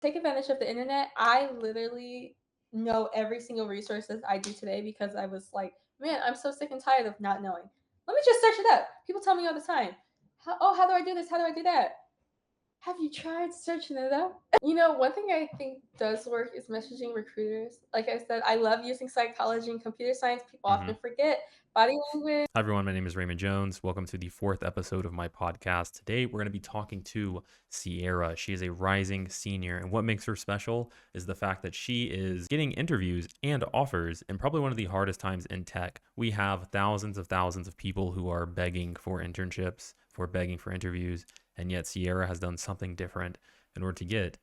take advantage of the internet. I literally know every single resource that I do today because I was like, man, I'm so sick and tired of not knowing. Let me just search it up. People tell me all the time, how do I do this? How do I do that? Have you tried searching it up? One thing I think does work is messaging recruiters. Like I said, I love using psychology and computer science. People hmm often forget body language. Hi, everyone. My name is Raymond Jones. Welcome to the fourth episode of my podcast. Today, we're going to be talking to Sierra. She is a rising senior, and what makes her special is the fact that she is getting interviews and offers in probably one of the hardest times in tech. We have thousands of people who are begging for internships, for begging for interviews, and yet Sierra has done something different in order to get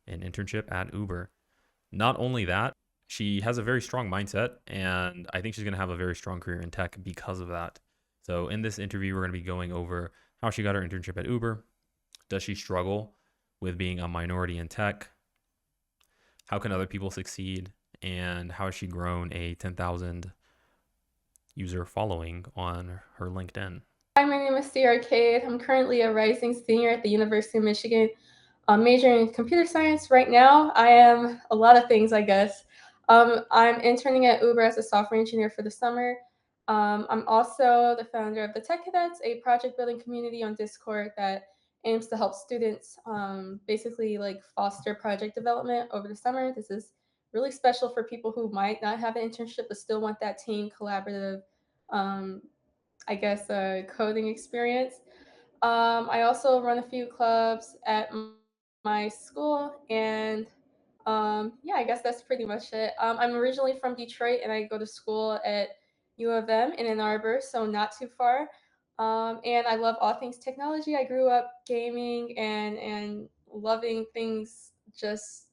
an internship at Uber. Not only that, she has a very strong mindset, and I think she's going to have a very strong career in tech because of that. So, in this interview, we're going to be going over how she got her internship at Uber. Does she struggle with being a minority in tech? How can other people succeed? And how has she grown a 10,000 user following on her LinkedIn? Hi, my name is Sierra Cade. I'm currently a rising senior at the University of Michigan, majoring in computer science. Right now, I am a lot of things, I guess. I'm interning at Uber as a software engineer for the summer. I'm also the founder of the Tech Cadets, a project building community on Discord that aims to help students basically like foster project development over the summer. This is really special for people who might not have an internship but still want that team collaborative, um, I guess, coding experience. I also run a few clubs at my school, and yeah, I guess that's pretty much it. I'm originally from Detroit, and I go to school at U of M in Ann Arbor, so not too far. And I love all things technology. I grew up gaming and loving things. Just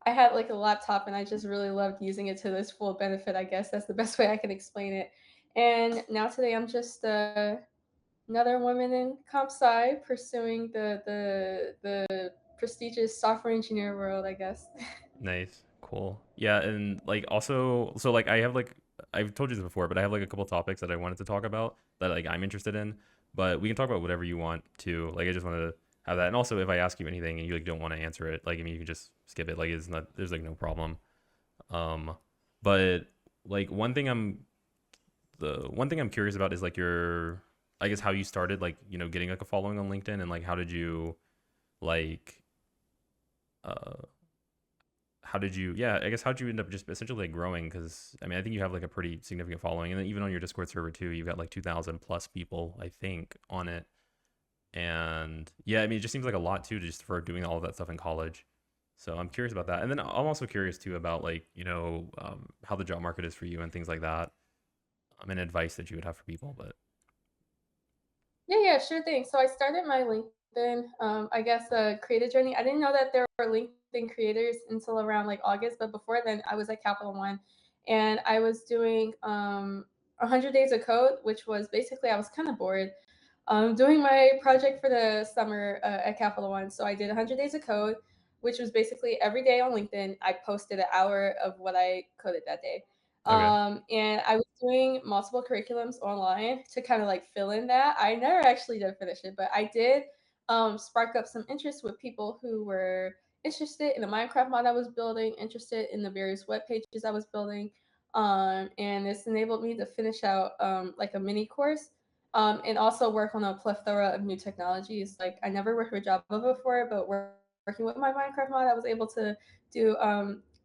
I had like a laptop, and I just really loved using it to its full benefit. I guess that's the best way I can explain it. And now today, I'm just another woman in comp sci pursuing the prestigious software engineer world, I guess. Nice. Cool. Yeah, and like also so like I have like I've told you this before, but I have like a couple topics that I wanted to talk about that like I'm interested in, but we can talk about whatever you want to. Like I just want to have that. And also if I ask you anything and you like don't want to answer it, like I mean you can just skip it. Like it's not there's like no problem. Um but like one thing I'm curious about is like your I guess how you started like, getting like a following on LinkedIn and like like uh how did you yeah I guess how did you end up just essentially like growing, because I mean I think you have like a pretty significant following, and then even on your Discord server too you've got like 2,000 plus people I think on it. And yeah, I mean it just seems like a lot too just for doing all of that stuff in college. So I'm curious about that, and then I'm also curious too about like how the job market is for you and things like that. And advice that you would have for people. But Yeah, sure thing. So I started my LinkedIn, I guess, creator journey. I didn't know that there were LinkedIn creators until around like August, but before then, I was at Capital One, and I was doing 100 days of code, which was basically I was kind of bored, doing my project for the summer at Capital One. So I did 100 days of code, which was basically every day on LinkedIn. I posted an hour of what I coded that day. okay. And I was doing multiple curriculums online to kind of like fill in that. I never actually did finish it, but I did spark up some interest with people who were interested in the Minecraft mod I was building, interested in the various web pages I was building. And this enabled me to finish out like a mini course, and also work on a plethora of new technologies. Like I never worked with Java before, but working with my Minecraft mod, I was able to do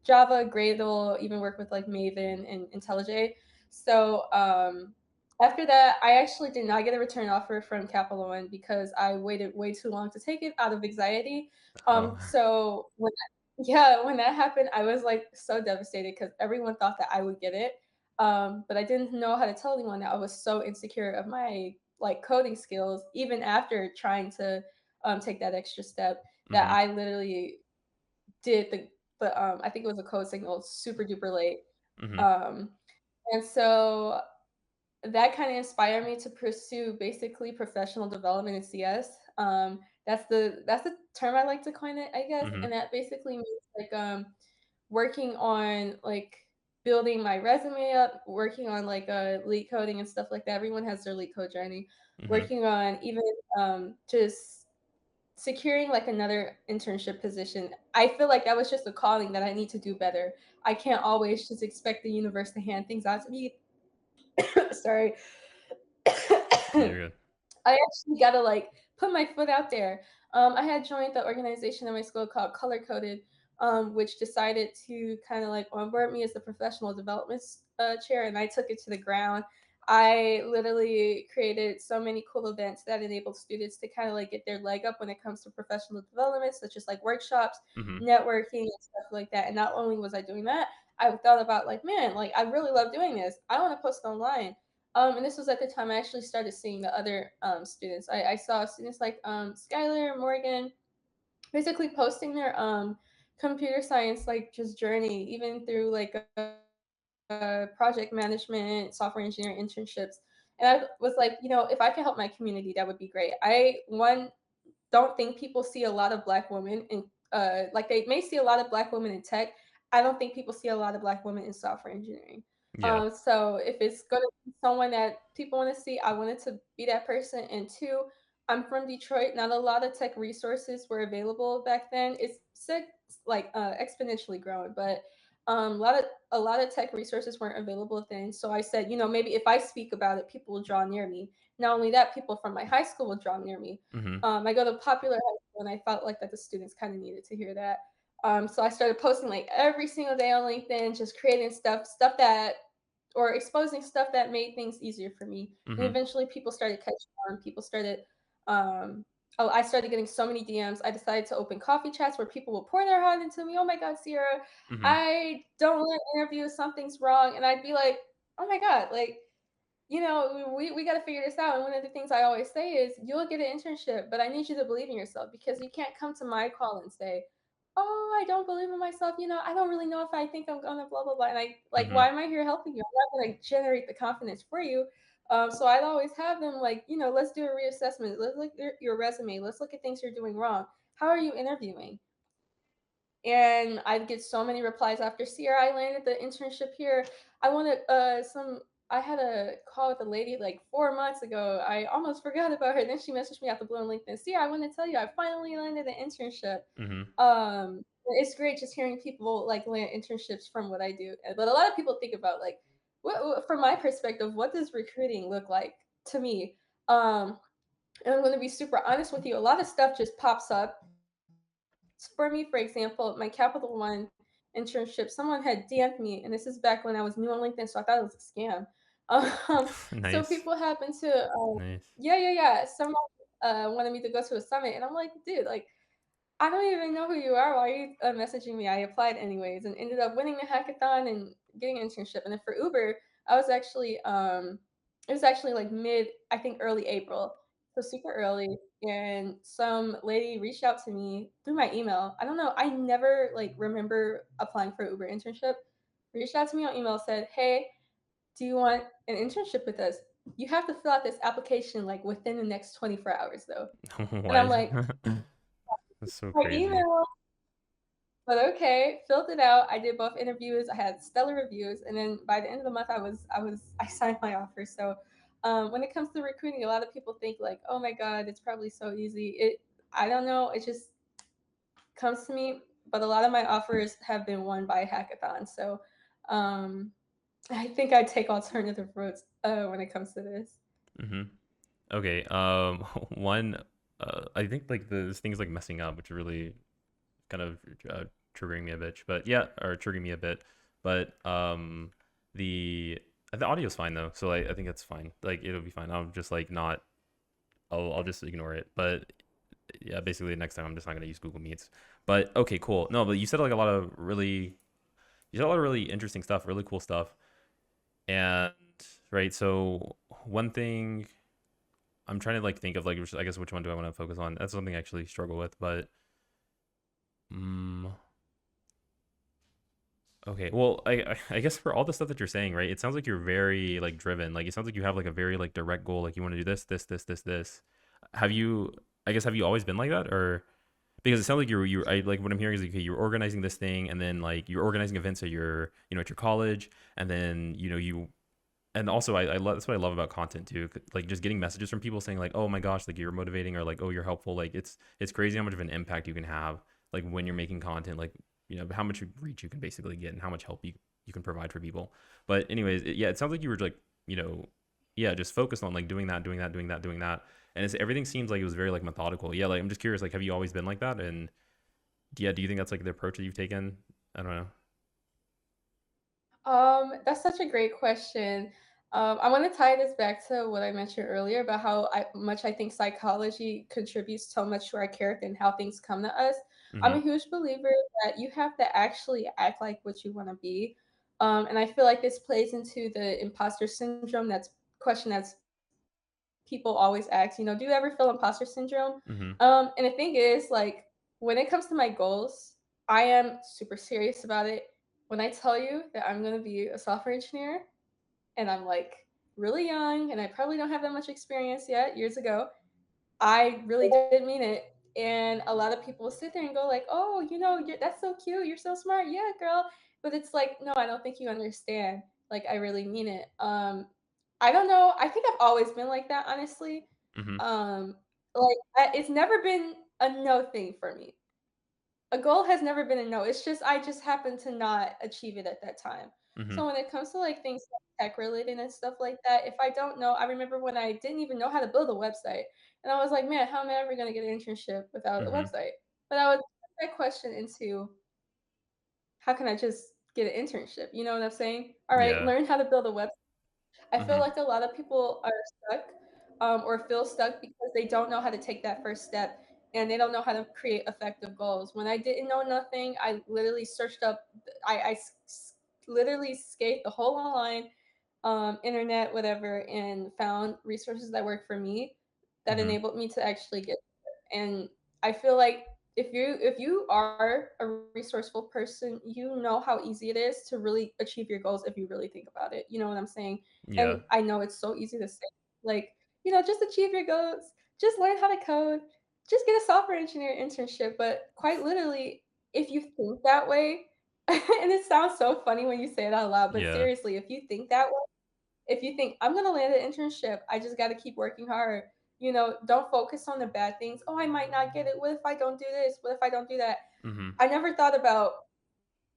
Java, Gradle, even work with like Maven and IntelliJ. So after that, I actually did not get a return offer from Capital One because I waited way too long to take it out of anxiety. Oh. So when that happened, I was like so devastated because everyone thought that I would get it. But I didn't know how to tell anyone that I was so insecure of my like coding skills, even after trying to take that extra step, that Mm-hmm. I literally did the I think it was a code signal super duper late. Mm-hmm. Um, and so that kind of inspired me to pursue basically professional development in CS. That's the term I like to coin it, I guess, Mm-hmm. and that basically means like working on like building my resume up, working on like lead coding and stuff like that. Everyone has their lead code journey. Mm-hmm. Working on even just securing like another internship position. I feel like that was just a calling that I need to do better. I can't always just expect the universe to hand things out to me. Sorry. Yeah, you're good. I actually gotta like put my foot out there. I had joined the organization in my school called Color Coded, which decided to kind of like onboard me as the professional development chair, and I took it to the ground. I literally created so many cool events that enabled students to kind of like get their leg up when it comes to professional development, such as like workshops, Mm-hmm. networking, and stuff like that. And not only was I doing that, I thought about like, man, like I really love doing this. I want to post online. And this was at the time I actually started seeing the other students. I saw students like Skylar, Morgan, basically posting their computer science like just journey, even through like project management, software engineering internships. And I was like, if I could help my community, that would be great. I one don't think people see a lot of black women in like they may see a lot of black women in tech. I don't think people see a lot of black women in software engineering. Yeah. So if it's gonna be someone that people want to see, I wanted to be that person. And two, I'm from Detroit. Not a lot of tech resources were available back then. It's sick, like exponentially growing, but a lot of tech resources weren't available then. So I said, maybe if I speak about it, people will draw near me. Not only that, people from my high school will draw near me. Mm-hmm. I go to popular high school, and I felt like that the students kind of needed to hear that. So I started posting like every single day on LinkedIn, just creating stuff that, or exposing stuff that made things easier for me. And Mm-hmm. eventually, people started catching on. People started. Um, oh, I started getting so many DMs. I decided to open coffee chats where people will pour their heart into me. Oh my God, Sierra, Mm-hmm. I don't want to interview. Something's wrong, and I'd be like, oh my God, like we got to figure this out. And one of the things I always say is, you'll get an internship, but I need you to believe in yourself, because you can't come to my call and say, oh, I don't believe in myself. I don't really know if I think I'm gonna blah blah blah. And I like, Mm-hmm. why am I here helping you? I'm not gonna generate the confidence for you. So I'd always have them like, let's do a reassessment. Let's look at your resume. Let's look at things you're doing wrong. How are you interviewing? And I'd get so many replies after, Sierra, I landed the internship here. I wanted some. I had a call with a lady like 4 months ago. I almost forgot about her. Then she messaged me out the blue on LinkedIn. Sierra, I want to tell you, I finally landed an internship. Mm-hmm. It's great just hearing people like land internships from what I do. But a lot of people think about like, from my perspective, what does recruiting look like to me? And I'm going to be super honest with you. A lot of stuff just pops up for me. For example, my Capital One internship, someone had DM'd me, and this is back when I was new on LinkedIn, so I thought it was a scam. So Nice. people happen to, Nice. yeah. Someone wanted me to go to a summit, and I'm like, dude, like, I don't even know who you are. Why are you messaging me? I applied anyways and ended up winning the hackathon and getting an internship. And then for Uber, I was actually it was actually like mid, I think early April, so super early. And some lady reached out to me through my email. I don't know. I never like remember applying for Uber internship. Reached out to me on email, said, "Hey, do you want an internship with us? You have to fill out this application like within the next 24 hours, though." And I'm What? like, That's so my crazy. email. But okay, filled it out. I did both interviews. I had stellar reviews, and then by the end of the month, I signed my offer. So, when it comes to recruiting, a lot of people think like, oh my god, it's probably so easy. I don't know. It just comes to me. But a lot of my offers have been won by hackathons. So, um, I think I take alternative routes when it comes to this. Mm-hmm. Okay. One. I think like this thing's like messing up, which really kind of triggering me a bit. But yeah, or triggering me a bit. But the audio's fine though, so I think it's fine. Like it'll be fine. I'll just like not. I'll just ignore it. But yeah, basically next time I'm just not gonna use Google Meets. But okay, cool. No, but you said like a lot of really you said a lot of really interesting stuff, really cool stuff. And right, so one thing I'm trying to like think of like I guess which one do I want to focus on? That's something I actually struggle with, but mm, okay. Well, I guess for all the stuff that you're saying, right? It sounds like you're very like driven. Like it sounds like you have like a very like direct goal. Like you want to do this. Have you? I guess have you always been like that, or because it sounds like I like what I'm hearing is like, okay, you're organizing this thing, and then like you're organizing events at your at your college, and then you and also I love that's what I love about content too. Like just getting messages from people saying like, "Oh my gosh, like you're motivating," or like, "Oh, you're helpful." Like it's crazy how much of an impact you can have like when you're making content. Like how much reach you can basically get and how much help you can provide for people. But anyways, yeah, it sounds like you were like you know yeah just focused on like doing that, doing that, doing that, doing that, and everything seems like it was very like methodical. Yeah, like I'm just curious, like have you always been like that? And yeah, do you think that's like the approach that you've taken? I don't know. That's such a great question. I want to tie this back to what I mentioned earlier about how much I think psychology contributes so much to our character and how things come to us. I'm Mm-hmm. a huge believer that you have to actually act like what you want to be. And I feel like this plays into the imposter syndrome that's question that's people always ask, do you ever feel imposter syndrome? Mm-hmm. And the thing is, like, when it comes to my goals, I am super serious about it. When I tell you that I'm going to be a software engineer and I'm like really young and I probably don't have that much experience yet, years ago, I really did mean it. And a lot of people sit there and go like, "Oh, that's so cute. You're so smart. Yeah, girl." But it's like, no, I don't think you understand. Like, I really mean it. I don't know. I think I've always been like that, honestly. Mm-hmm. Um, it's never been a no thing for me. A goal has never been a no. It's just I just happened to not achieve it at that time. Mm-hmm. So when it comes to like things like tech related and stuff like that, if I don't know, I remember when I didn't even know how to build a website, and I was like, man, how am I ever gonna get an internship without a Mm-hmm. website? But I would put that question into how can I just get an internship? You know what I'm saying? All right, Yeah. learn how to build a website. I feel Mm-hmm. like a lot of people are stuck, or feel stuck because they don't know how to take that first step and they don't know how to create effective goals. When I didn't know nothing, I literally searched up, literally scaped the whole online, internet, whatever, and found resources that work for me that Mm-hmm. enabled me to actually get there. And I feel like if you are a resourceful person, you know how easy it is to really achieve your goals if you really think about it. You know what I'm saying? Yeah. And I know it's so easy to say, like, just achieve your goals, just learn how to code, just get a software engineer internship. But quite literally, if you think that way, and it sounds so funny when you say it out loud, but Yeah. seriously, if you think that way, if you think I'm gonna land an internship, I just gotta keep working hard. Don't focus on the bad things. Oh, I might not get it. What if I don't do this? What if I don't do that? Mm-hmm. I never thought about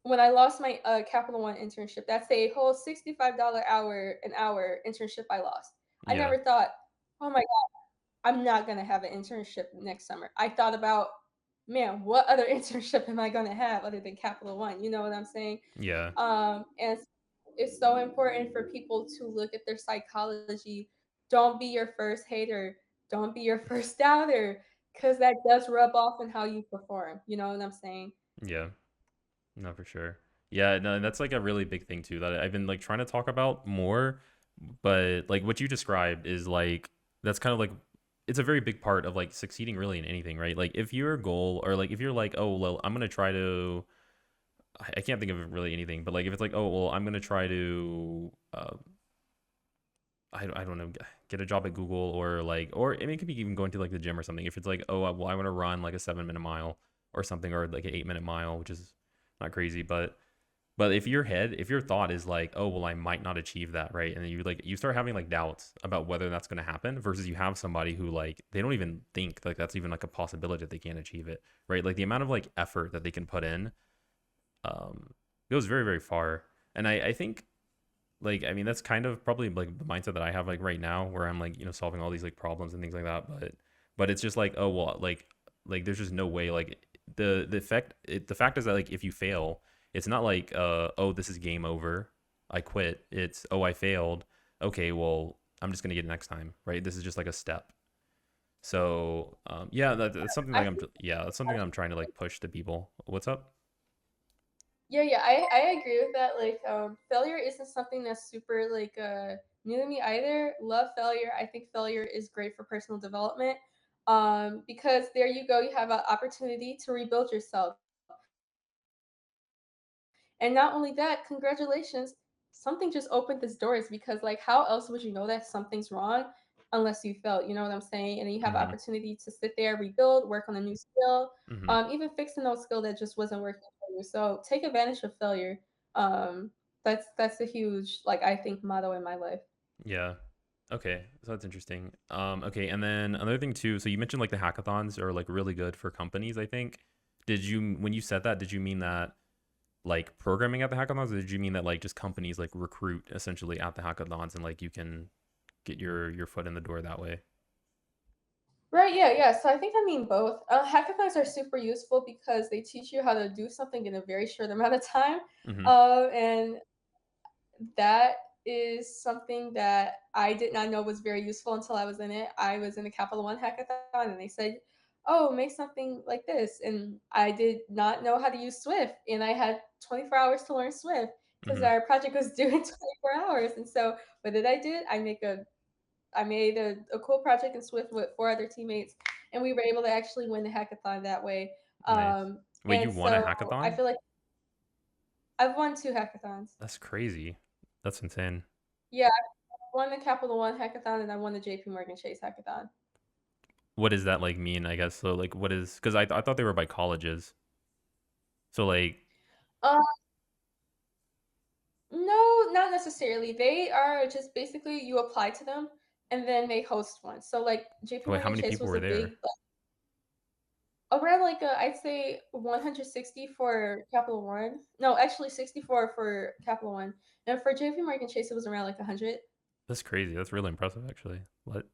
when I lost my Capital One internship. That's a whole $65 an hour internship I lost. I Yeah. never thought, oh my God, I'm not gonna have an internship next summer. I thought about, man, what other internship am I gonna have other than Capital One? You know what I'm saying? Yeah. And it's so important for people to look at their psychology. Don't be your first hater. Don't be your first doubter, because that does rub off in how you perform. You know what I'm saying? Yeah. No, for sure. Yeah, no, and that's like a really big thing too that I've been like trying to talk about more, but like what you described is like that's kind of like it's a very big part of like succeeding really in anything, right? Like if your goal or like if you're like, oh well, I'm gonna try to I can't think of really anything, but like if it's like, oh well, I'm gonna try to I don't know, get a job at Google or like, or I mean, it could be even going to like the gym or something. If it's like, oh, well, I want to run like a 7 minute mile or something, or like an 8 minute mile, which is not crazy, but if your thought is like, oh, well, I might not achieve that, right? And then you start having like doubts about whether that's going to happen versus you have somebody who like, they don't even think like that's even like a possibility that they can't achieve it, right? Like the amount of like effort that they can put in, um, goes very, very far. And I think like I mean that's kind of probably like the mindset that I have like right now where I'm like solving all these like problems and things like that but it's just like oh well like there's just no way like the fact is that like if you fail it's not like oh this is game over I quit it's oh I failed okay well I'm just gonna get it next time right this is just like a step so yeah that's something I like yeah that's something I'm trying to like push to people what's up Yeah, yeah, I agree with that. Like, failure isn't something that's super like new to me either. Love failure. I think failure is great for personal development. Because there you go, you have an opportunity to rebuild yourself. And not only that, congratulations, something just opened this doors because like how else would you know that something's wrong unless you failed, you know what I'm saying? And then you have mm-hmm opportunity to sit there, rebuild, work on a new skill, mm-hmm even fix an old skill that just wasn't working for you. So take advantage of failure. Um, That's a huge, like, I think, motto in my life. Yeah. Okay. So that's interesting. Okay. And then another thing too. So you mentioned like the hackathons are like really good for companies, I think. Did you, when you said that, did you mean that like programming at the hackathons, or did you mean that like just companies like recruit essentially at the hackathons and like you can get your foot in the door that way? Right, yeah, yeah. So I think I mean both. Hackathons are super useful because they teach you how to do something in a very short amount of time. Mm-hmm. And that is something that I did not know was very useful until I was in it. I was in a Capital One hackathon and they said, "Oh, make something like this." And I did not know how to use Swift. And I had 24 hours to learn Swift because Mm-hmm. our project was due in 24 hours. And so what did I do? I made a cool project in Swift with four other teammates, and we were able to actually win the hackathon that way. Nice. Wait, you And won a so I hackathon? feel like I've won two hackathons. That's crazy. That's insane. Yeah, won the Capital One hackathon and I won the JP Morgan Chase hackathon. What does that like mean, I guess? So like what is, because I thought they were by colleges. So like, Um, no, not necessarily. They are just basically you apply to them and then they host one. So like JP wait, how Morgan many Chase people was were a there? big around like I'd say 160 for Capital One. No, actually 64 for Capital One. And for JP Morgan Chase it was around like 100. That's crazy. That's really impressive actually. What?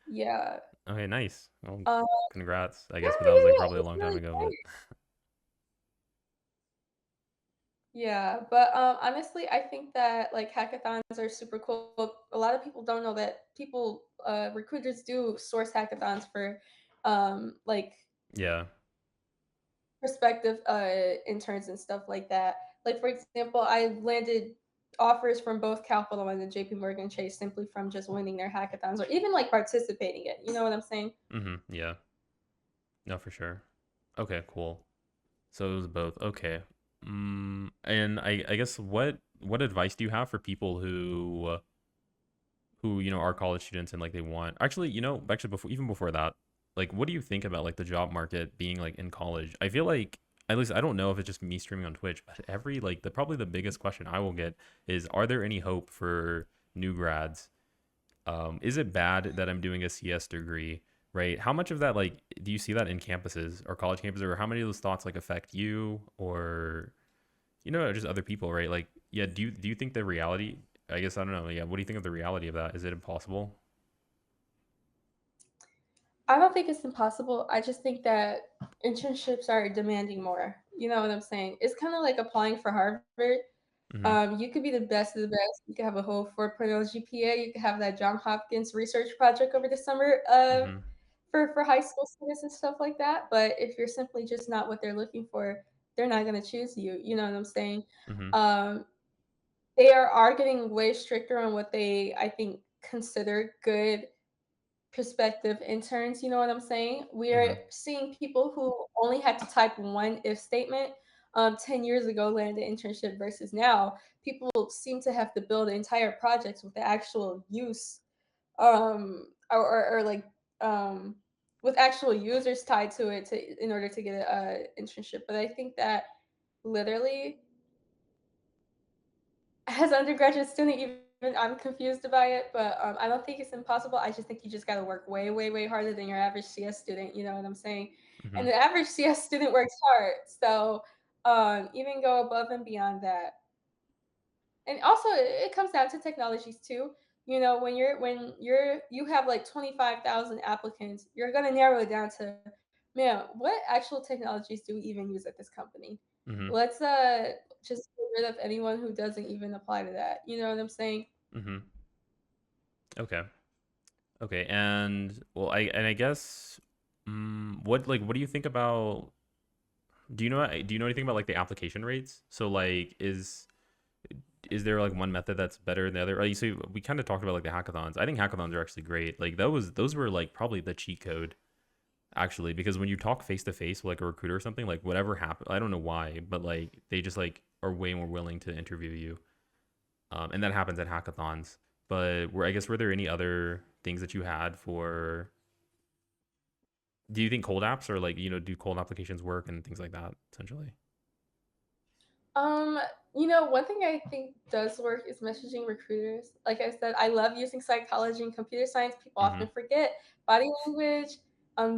Yeah. Okay, nice. Well, Um, congrats, I yeah, guess, but that yeah, was like yeah. probably a It's long time really ago, but great. Yeah, but honestly, I think that like hackathons are super cool. A lot of people don't know that recruiters do source hackathons for like yeah. prospective interns and stuff like that. Like for example, I landed offers from both Capital One and JP Morgan Chase simply from just winning their hackathons or even like participating in it. You know what I'm saying? Mm-hmm. Yeah. No, for sure. Okay, cool. So it was both. Okay. And I guess what advice do you have for people who are college students and like they want, actually, actually before, even before that, like what do you think about like the job market being like in college? I feel like, at least I don't know if it's just me streaming on Twitch, but every like the probably the biggest question I will get is, are there any hope for new grads? Is it bad that I'm doing a CS degree? Right? How much of that, like, do you see that in campuses or college campuses, or how many of those thoughts like affect you, or just other people, right? Like, yeah, do you think the reality? I guess I don't know. Yeah, what do you think of the reality of that? Is it impossible? I don't think it's impossible. I just think that internships are demanding more. You know what I'm saying? It's kind of like applying for Harvard. Mm-hmm. You could be the best of the best. You could have a whole 4.0 GPA. You could have that John Hopkins research project over the summer Mm-hmm. for high school students and stuff like that. But if you're simply just not what they're looking for, they're not going to choose you. You know what I'm saying? Mm-hmm. Um, they are getting way stricter on what they, I think, consider good prospective interns, you know what I'm saying? Mm-hmm. We're seeing people who only had to type one if statement 10 years ago land an internship versus now people seem to have to build entire projects with the actual use or like um, with actual users tied to it in order to get an internship. But I think that literally as an undergraduate student, even I'm confused by it, but I don't think it's impossible. I just think you just got to work way, way, way harder than your average CS student. You know what I'm saying? Mm-hmm. And the average CS student works hard, so even go above and beyond that. And also, it comes down to technologies too. You know, you have like 25,000 applicants, you're gonna narrow it down to, man, what actual technologies do we even use at this company? Mm-hmm. Let's just get rid of anyone who doesn't even apply to that. You know what I'm saying? Mm-hmm. Okay. Okay. And well, I guess, what do you think about? Do you know anything about like the application rates? So like, is there like one method that's better than the other? Like, so we kind of talked about like the hackathons. I think hackathons are actually great. Like those were like probably the cheat code actually, because when you talk face to face with like a recruiter or something, like whatever happened, I don't know why, but like they just like are way more willing to interview you. And that happens at hackathons. But I guess, were there any other things that you had for? Do you think cold apps, or like do cold applications work and things like that essentially? Um, one thing I think does work is messaging recruiters. Like I said, I love using psychology and computer science. People often Mhm. forget body language,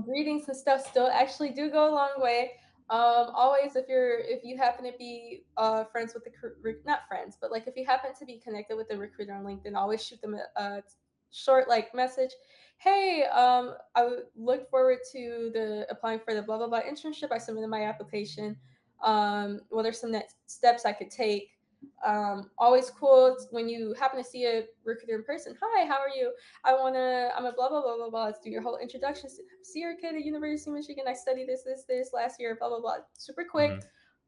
greetings and stuff still actually do go a long way. Always if you happen to be friends with not friends, but like if you happen to be connected with the recruiter on LinkedIn, always shoot them a short like message. Hey, look forward to the applying for the blah blah blah internship. I submitted my application. What are some next steps I could take? Always cool when you happen to see a recruiter in person. Hi, how are you? I'm a blah, blah, blah, blah, blah. Let's do your whole introduction. See your kid at University of Michigan. I studied this last year, blah, blah, blah. Super quick. Mhm.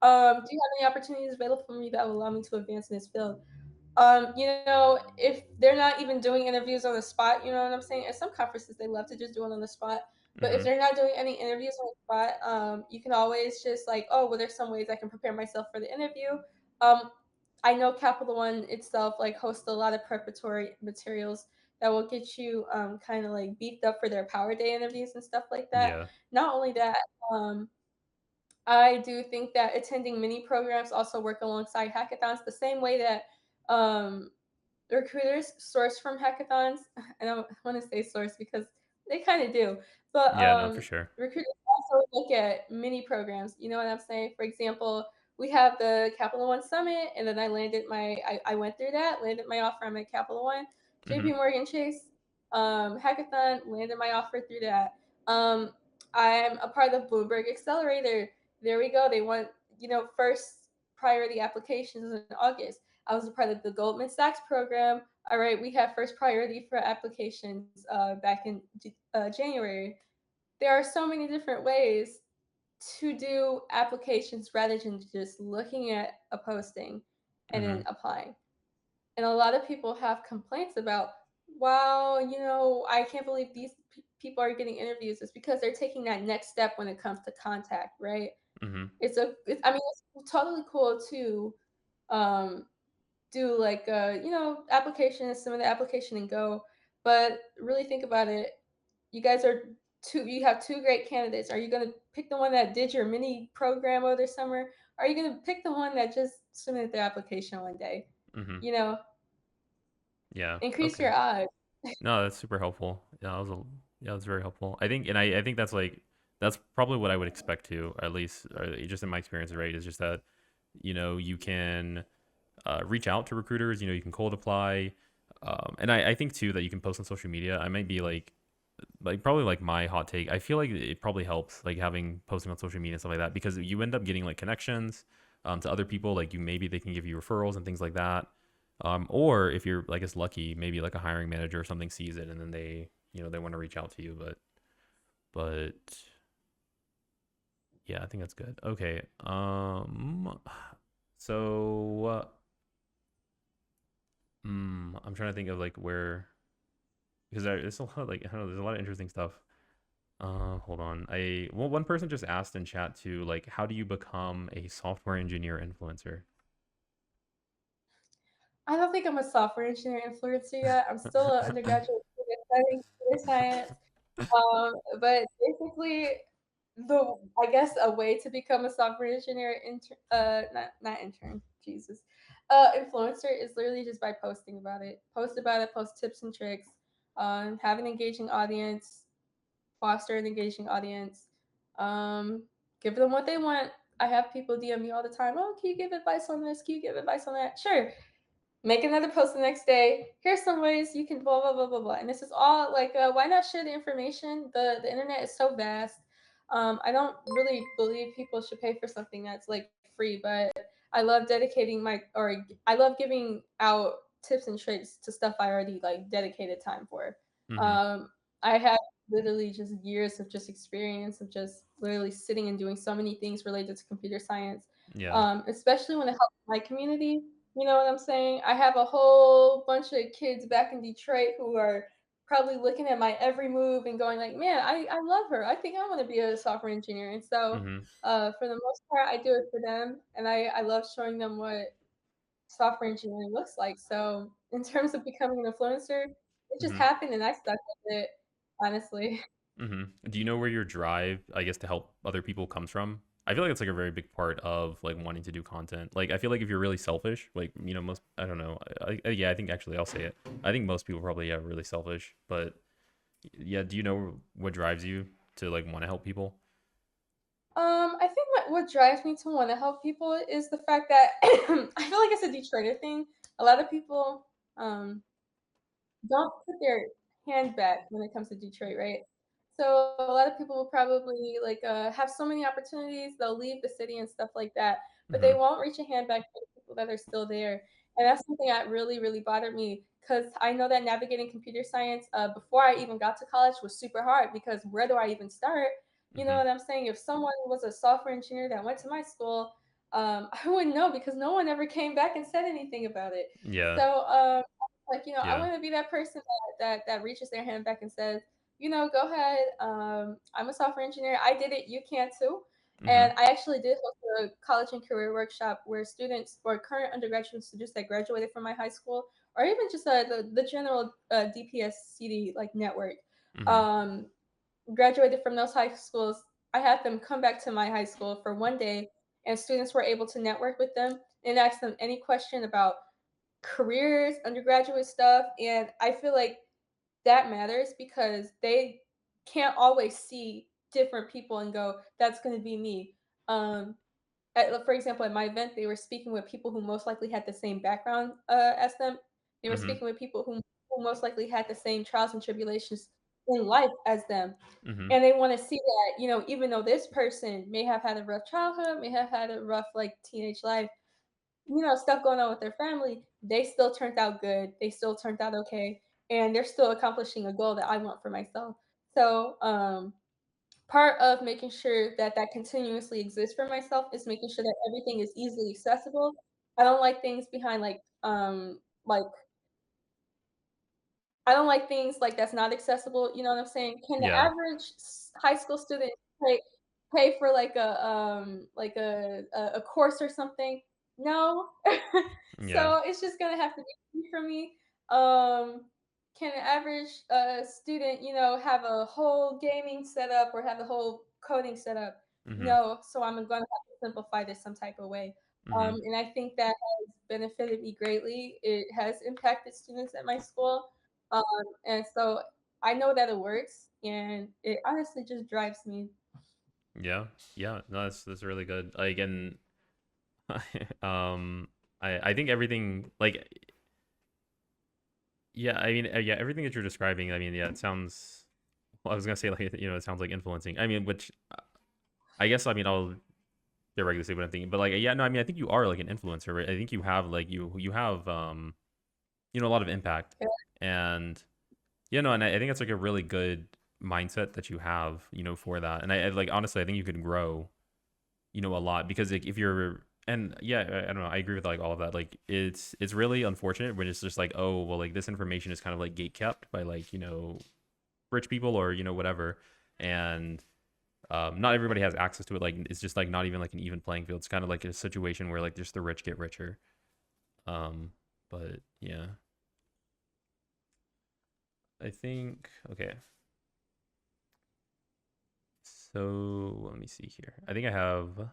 Do you have any opportunities available for me that will allow me to advance in this field? If they're not even doing interviews on the spot, you know what I'm saying? At some conferences, they love to just do it on the spot. But if Mhm. they're not doing any interviews on the spot, you can always just like, oh, well, there's some ways I can prepare myself for the interview. Um, I know Capital One itself like hosts a lot of preparatory materials that will get you kind of like beefed up for their Power Day interviews and stuff like that. Yeah. Not only that, um, I do think that attending mini programs also work alongside hackathons the same way that um, recruiters source from hackathons. I don't want to say source because they kind of do, but Yeah, no, for sure. recruiters also look at mini programs. You know what I'm saying? For example, we have the Capital One Summit, and then I went through that, landed my offer. I'm at Capital One, JP Mhm. Morgan Chase hackathon, landed my offer through that. Um, I'm a part of the Bloomberg Accelerator. There we go. They want first priority applications in August. I was a part of the Goldman Sachs program. All right, we have first priority for applications back in January. There are so many different ways to do applications rather than just looking at a posting and then Mhm. applying. And a lot of people have complaints about, wow, I can't believe these people are getting interviews. It's because they're taking that next step when it comes to contact, right? Mhm. I mean, it's totally cool to um, do like application, submit the application and go. But really think about it. You guys are you have two great candidates. Are you gonna pick the one that did your mini program over the summer? Or are you gonna pick the one that just submitted their application one day? Mhm. You know, Yeah. increase Okay. your odds. No, that's super helpful. Yeah, that's very helpful. I think that's like that's probably what I would expect to, at least just in my experience, right? Is just that you can reach out to recruiters. You can cold apply, and I think too that you can post on social media. I might be like probably like my hot take. I feel like it probably helps like having posting on social media and stuff like that because you end up getting like connections to other people. Like maybe they can give you referrals and things like that. Or if you're, I guess, lucky, maybe like a hiring manager or something sees it and then they want to reach out to you. But yeah, I think that's good. Okay. So I'm trying to think of like where because there's a lot of, like I don't know, there's a lot of interesting stuff. Hold on. One person just asked in chat too, like, how do you become a software engineer influencer? I don't think I'm a software engineer influencer yet. I'm still an undergraduate student studying computer science. But basically, I guess a way to become a software engineer not intern, Jesus, influencer is literally just by posting about it. Post about it, post tips and tricks, have an engaging audience, foster an engaging audience, um, give them what they want. I have people DM me all the time. Oh, can you give advice on this? Can you give advice on that? Sure, make another post the next day. Here's some ways you can blah blah blah blah blah. And this is all like, why not share the information? The internet is so vast. I don't really believe people should pay for something that's like free, but I love I love giving out tips and tricks to stuff I already like dedicated time for. Mm-hmm. Um, I have literally just years of just experience of just literally sitting and doing so many things related to computer science, Yeah. especially when it helps my community. You know what I'm saying? I have a whole bunch of kids back in Detroit who are probably looking at my every move and going like, "Man, I love her. I think I want to be a software engineer." And so, Mm-hmm. for the most part, I do it for them, and I love showing them what software engineering looks like. So, in terms of becoming an influencer, it just Mm-hmm. happened, and I stuck with it. Honestly, Mm-hmm. Do you know where your drive, I guess, to help other people comes from? I feel like it's like a very big part of like wanting to do content. Like I feel like if you're really selfish, like most I don't know. Yeah, I think actually I'll say it. I think most people probably are really selfish, but yeah, do you know what drives you to like want to help people? I think what drives me to want to help people is the fact that I feel like it's a Detroiter thing. A lot of people um, don't put their hand back when it comes to Detroit, right? So a lot of people will probably have so many opportunities, they'll leave the city and stuff like that, but they Mm-hmm. won't reach a hand back for the people that are still there. And that's something that really, really bothered me because I know that navigating computer science before I even got to college was super hard because where do I even start? You know Mm-hmm. what I'm saying? If someone was a software engineer that went to my school, I wouldn't know because no one ever came back and said anything about it. Yeah. So I Yeah. want to be that person that reaches their hand back and says, go ahead. I'm a software engineer. I did it. You can too. Mm-hmm. And I actually did host a college and career workshop where students or current undergraduate students that graduated from my high school, or even just the general DPS CD like network, Mm-hmm. um, graduated from those high schools. I had them come back to my high school for one day, and students were able to network with them and ask them any question about careers, undergraduate stuff, and I feel like that matters because they can't always see different people and go, "That's gonna be me." Um, for example, at my event, they were speaking with people who most likely had the same background as them. They were Mm-hmm. speaking with people who most likely had the same trials and tribulations in life as them, Mm-hmm. and they want to see that even though this person may have had a rough childhood, may have had a rough teenage life, stuff going on with their family, they still turned out good. They still turned out okay, and they're still accomplishing a goal that I want for myself. So, part of making sure that that continuously exists for myself is making sure that everything is easily accessible. I don't like things behind like I don't like things like that's not accessible, you know what I'm saying? Can the Yeah. average high school student pay pay for a course or something? No. Yeah. So it's just gonna have to be free for me. Um, can an average student, have a whole gaming setup or have the whole coding setup? Mm-hmm. No. So I'm gonna have to simplify this some type of way. Mm-hmm. And I think that has benefited me greatly. It has impacted students at my school. And so I know that it works, and it honestly just drives me. Yeah. Yeah. No, that's really good. Like and um I think everything like yeah, I mean yeah, everything that you're describing, I mean, yeah, it sounds well, I was gonna say like it sounds like influencing. I mean, which I guess I mean I'll directly say what I'm thinking, but like yeah, no, I mean I think you are like an influencer, right? I think you have like you have a lot of impact, Yeah. and and I think it's like a really good mindset that you have, for that. And I like honestly, I think you could grow, a lot because like if you're and yeah, I don't know, I agree with like all of that. Like it's really unfortunate when it's just like, oh well, like this information is kind of like gate kept by like rich people or whatever, and not everybody has access to it. Like it's just like not even like an even playing field. It's kind of like a situation where like just the rich get richer. Um, but yeah, I think okay. So let me see here. I think I have.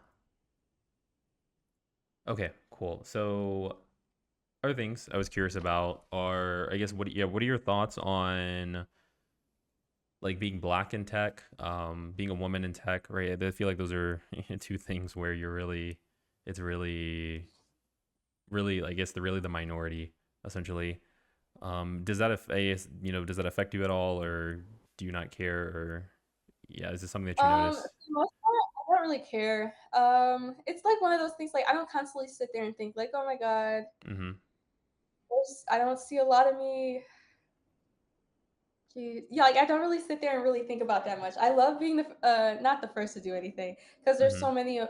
Okay, cool. So other things I was curious about are, I guess, what are your thoughts on like being black in tech, being a woman in tech, right? I feel like those are two things where it's really, I guess, the minority essentially. Does that affect you at all, or do you not care, or yeah, is this something that you For notice? the most part, I don't really care. It's like one of those things. Like I don't constantly sit there and think like, "Oh my god, Mm-hmm. I don't see a lot of me." Yeah, like I don't really sit there and really think about that much. I love being not the first to do anything because there's Mm-hmm. so many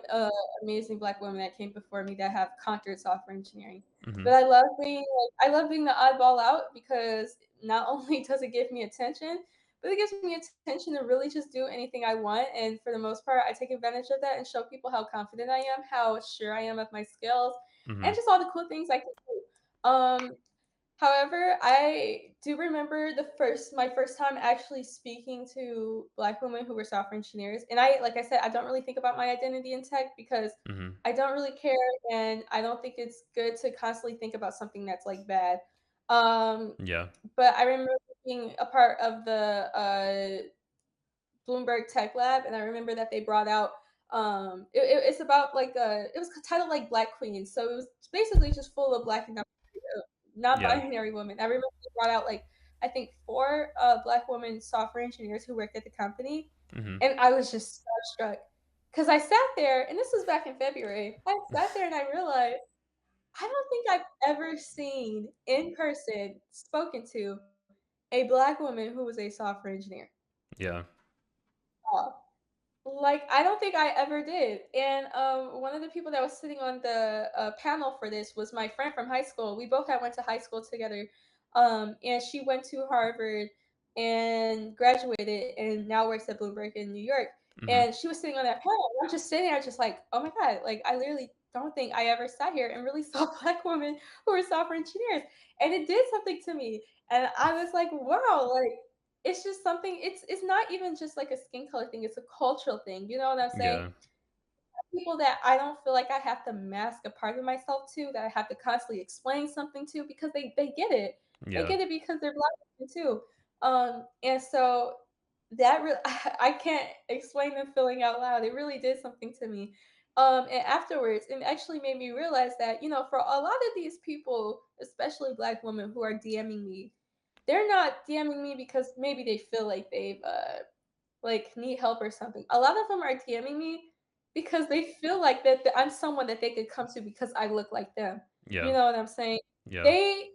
amazing Black women that came before me that have conquered software engineering. Mm-hmm. But I love being the oddball out because not only does it give me attention, but it gives me attention to really just do anything I want. And for the most part, I take advantage of that and show people how confident I am, how sure I am of my skills, Mm-hmm. and just all the cool things I can do. However, I do remember my first time actually speaking to Black women who were software engineers. And like I said, I don't really think about my identity in tech because Hmm. I don't really care, and I don't think it's good to constantly think about something that's like bad. Um, Yeah. but I remember being a part of the Bloomberg Tech Lab, and I remember that they brought out it's about like it was titled like Black Queens, so it was basically just full of Black and Yeah. non-binary women. I remember they brought out like I think four Black women software engineers who worked at the company, Hmm. and I was just starstruck because I sat there, and this was back in February. I sat there and I realized I don't think I've ever seen in person spoken to a Black woman who was a software engineer. Yeah. Uh, Like, I don't think I ever did, and, one of the people that was sitting on the, panel for this was my friend from high school. We both had went to high school together, and she went to Harvard and graduated and now works at Bloomberg in New York, Hmm. and she was sitting on that panel, and I'm just sitting there just like, "Oh my god," like, I literally don't think I ever sat here and really saw Black women who were software engineers, and it did something to me, and I was like, "Wow," like, it's just something it's not even just like a skin color thing, it's a cultural thing, you know what I'm saying? Yeah. People that I don't feel like I have to mask a part of myself to, that I have to constantly explain something to because they get it. They Yeah. get it because they're Black women too. And so that really I can't explain the feeling out loud. It really did something to me. And afterwards, it actually made me realize that, you know, for a lot of these people, especially Black women who are DMing me, they're not DMing me because maybe they feel like they've like need help or something. A lot of them are DMing me because they feel like that I'm someone that they could come to because I look like them. You Yeah. know what I'm saying? Yeah. They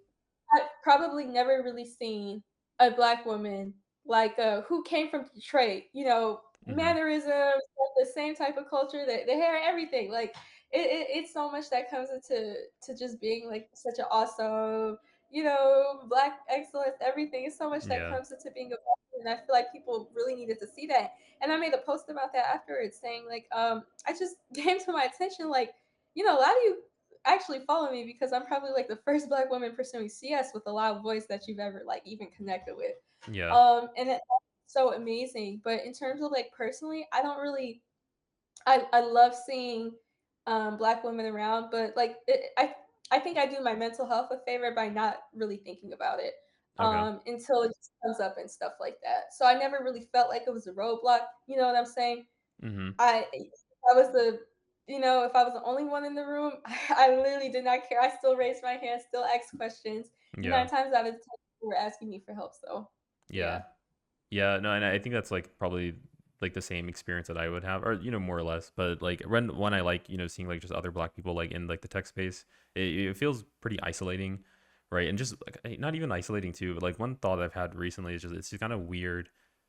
have probably never really seen a Black woman like who came from Detroit. You know, Hmm. mannerisms, the same type of culture, the hair, everything. Like it's so much that comes into just being like such an awesome, you know, Black excellence. Everything is so much that Yeah. comes into being a and I feel like people really needed to see that. And I made a post about that afterwards saying like, I just came to my attention like, you know, a lot of you actually follow me because I'm probably like the first Black woman pursuing CS with a loud voice that you've ever like even connected with. Yeah. And it's so amazing. But in terms of like personally, I don't really I love seeing Black women around, but like I think I do my mental health a favor by not really thinking about it Okay. until it just comes up and stuff like that. So I never really felt like it was a roadblock. You know what I'm saying? Hmm. I was the you know if I was the only one in the room, I literally did not care. I still raised my hand, still asked questions. Yeah. 9 times out of 10, people were asking me for help. So Yeah. yeah. Yeah, no, and I think that's like probably like the same experience that I would have, or more or less. But like when I like seeing like just other Black people like in like the tech space, it feels pretty isolating, right? And just like not even isolating too, but like one thought I've had recently is just it's just kind of weird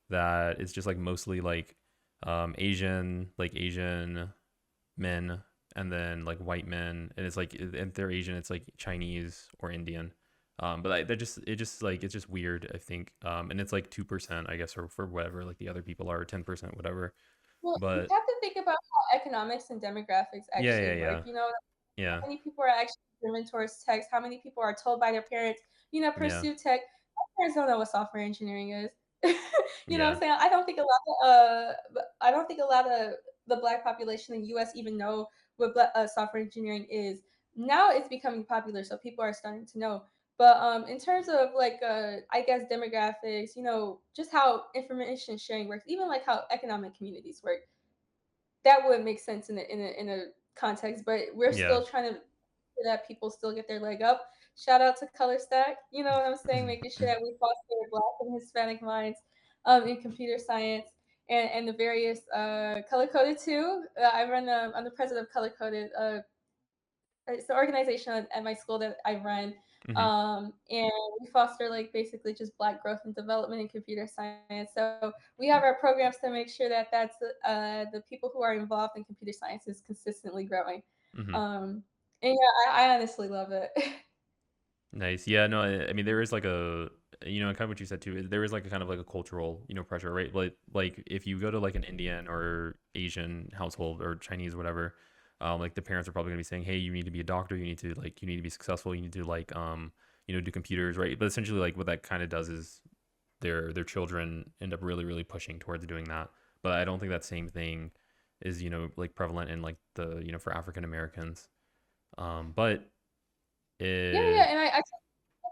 that it's just like mostly like Asian men and then like white men, and it's like if they're Asian, it's like Chinese or Indian. But they're just it's just weird, I think. And it's like 2%, I guess, or for whatever like the other people are 10%, whatever. Well, you But have to think about how economics and demographics yeah, actually yeah, work. yeah, You know, yeah, many people are actually driven towards tech? How many people are told by their parents, you know, yeah, pursue tech? My parents don't know what software engineering is. You know what yeah, I'm saying? I don't think a lot of the Black population in the U.S. even know what software engineering is. Now it's becoming popular, so people are starting to know. But in terms of like, I guess demographics, you know, just how information sharing works, even like how economic communities work, that would make sense in a context, but we're yeah. still trying to that people still get their leg up. Shout out to Color Stack, you know what I'm saying? Making sure that we foster Black and Hispanic minds in computer science and the various Color Coded too. I'm the president of Color Coded. It's the organization at my school that I run. Hmm. And we foster like basically just Black growth and development in computer science. So we have our programs to make sure that the people who are involved in computer science is consistently growing. Hmm. Um, and yeah, I honestly love it. Nice. Yeah, no, I mean there is like a kind of what you said too. There is like a kind of like a cultural pressure, right? Like if you go to like an Indian or Asian household or Chinese whatever, like the parents are probably gonna be saying, hey, you need to be a doctor, you need to be successful, you need to like do computers, right? But essentially, like what that kind of does is their children end up really really pushing towards doing that. But I don't think that same thing is like prevalent in like the for African Americans. But Yeah, yeah, it and I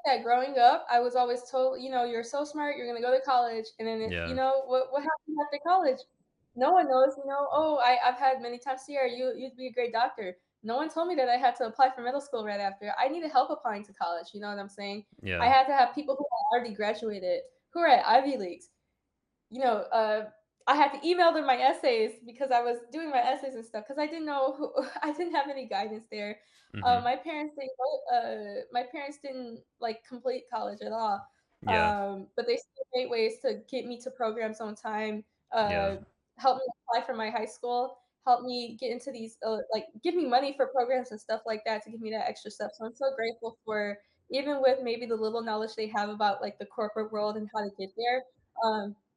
that growing up, I was always told, you're so smart, you're gonna go to college, and then yeah what happens after college? No one knows. Oh, I've had many times here. You'd be a great doctor. No one told me that I had to apply for middle school right after. I needed help applying to college. You know what I'm saying? I yeah had to have people who had already graduated, who are at Ivy Leagues, you know, I had to email them my essays because I was doing my essays and stuff because I didn't know I didn't have any guidance there. mm-hmm My parents didn't like complete college at all, yeah but they still made ways to get me to programs on time. yeah Help me apply for my high school. Help me get into these, like, give me money for programs and stuff like that to give me that extra stuff. So I'm so grateful for even with maybe the little knowledge they have about like the corporate world and how to get there.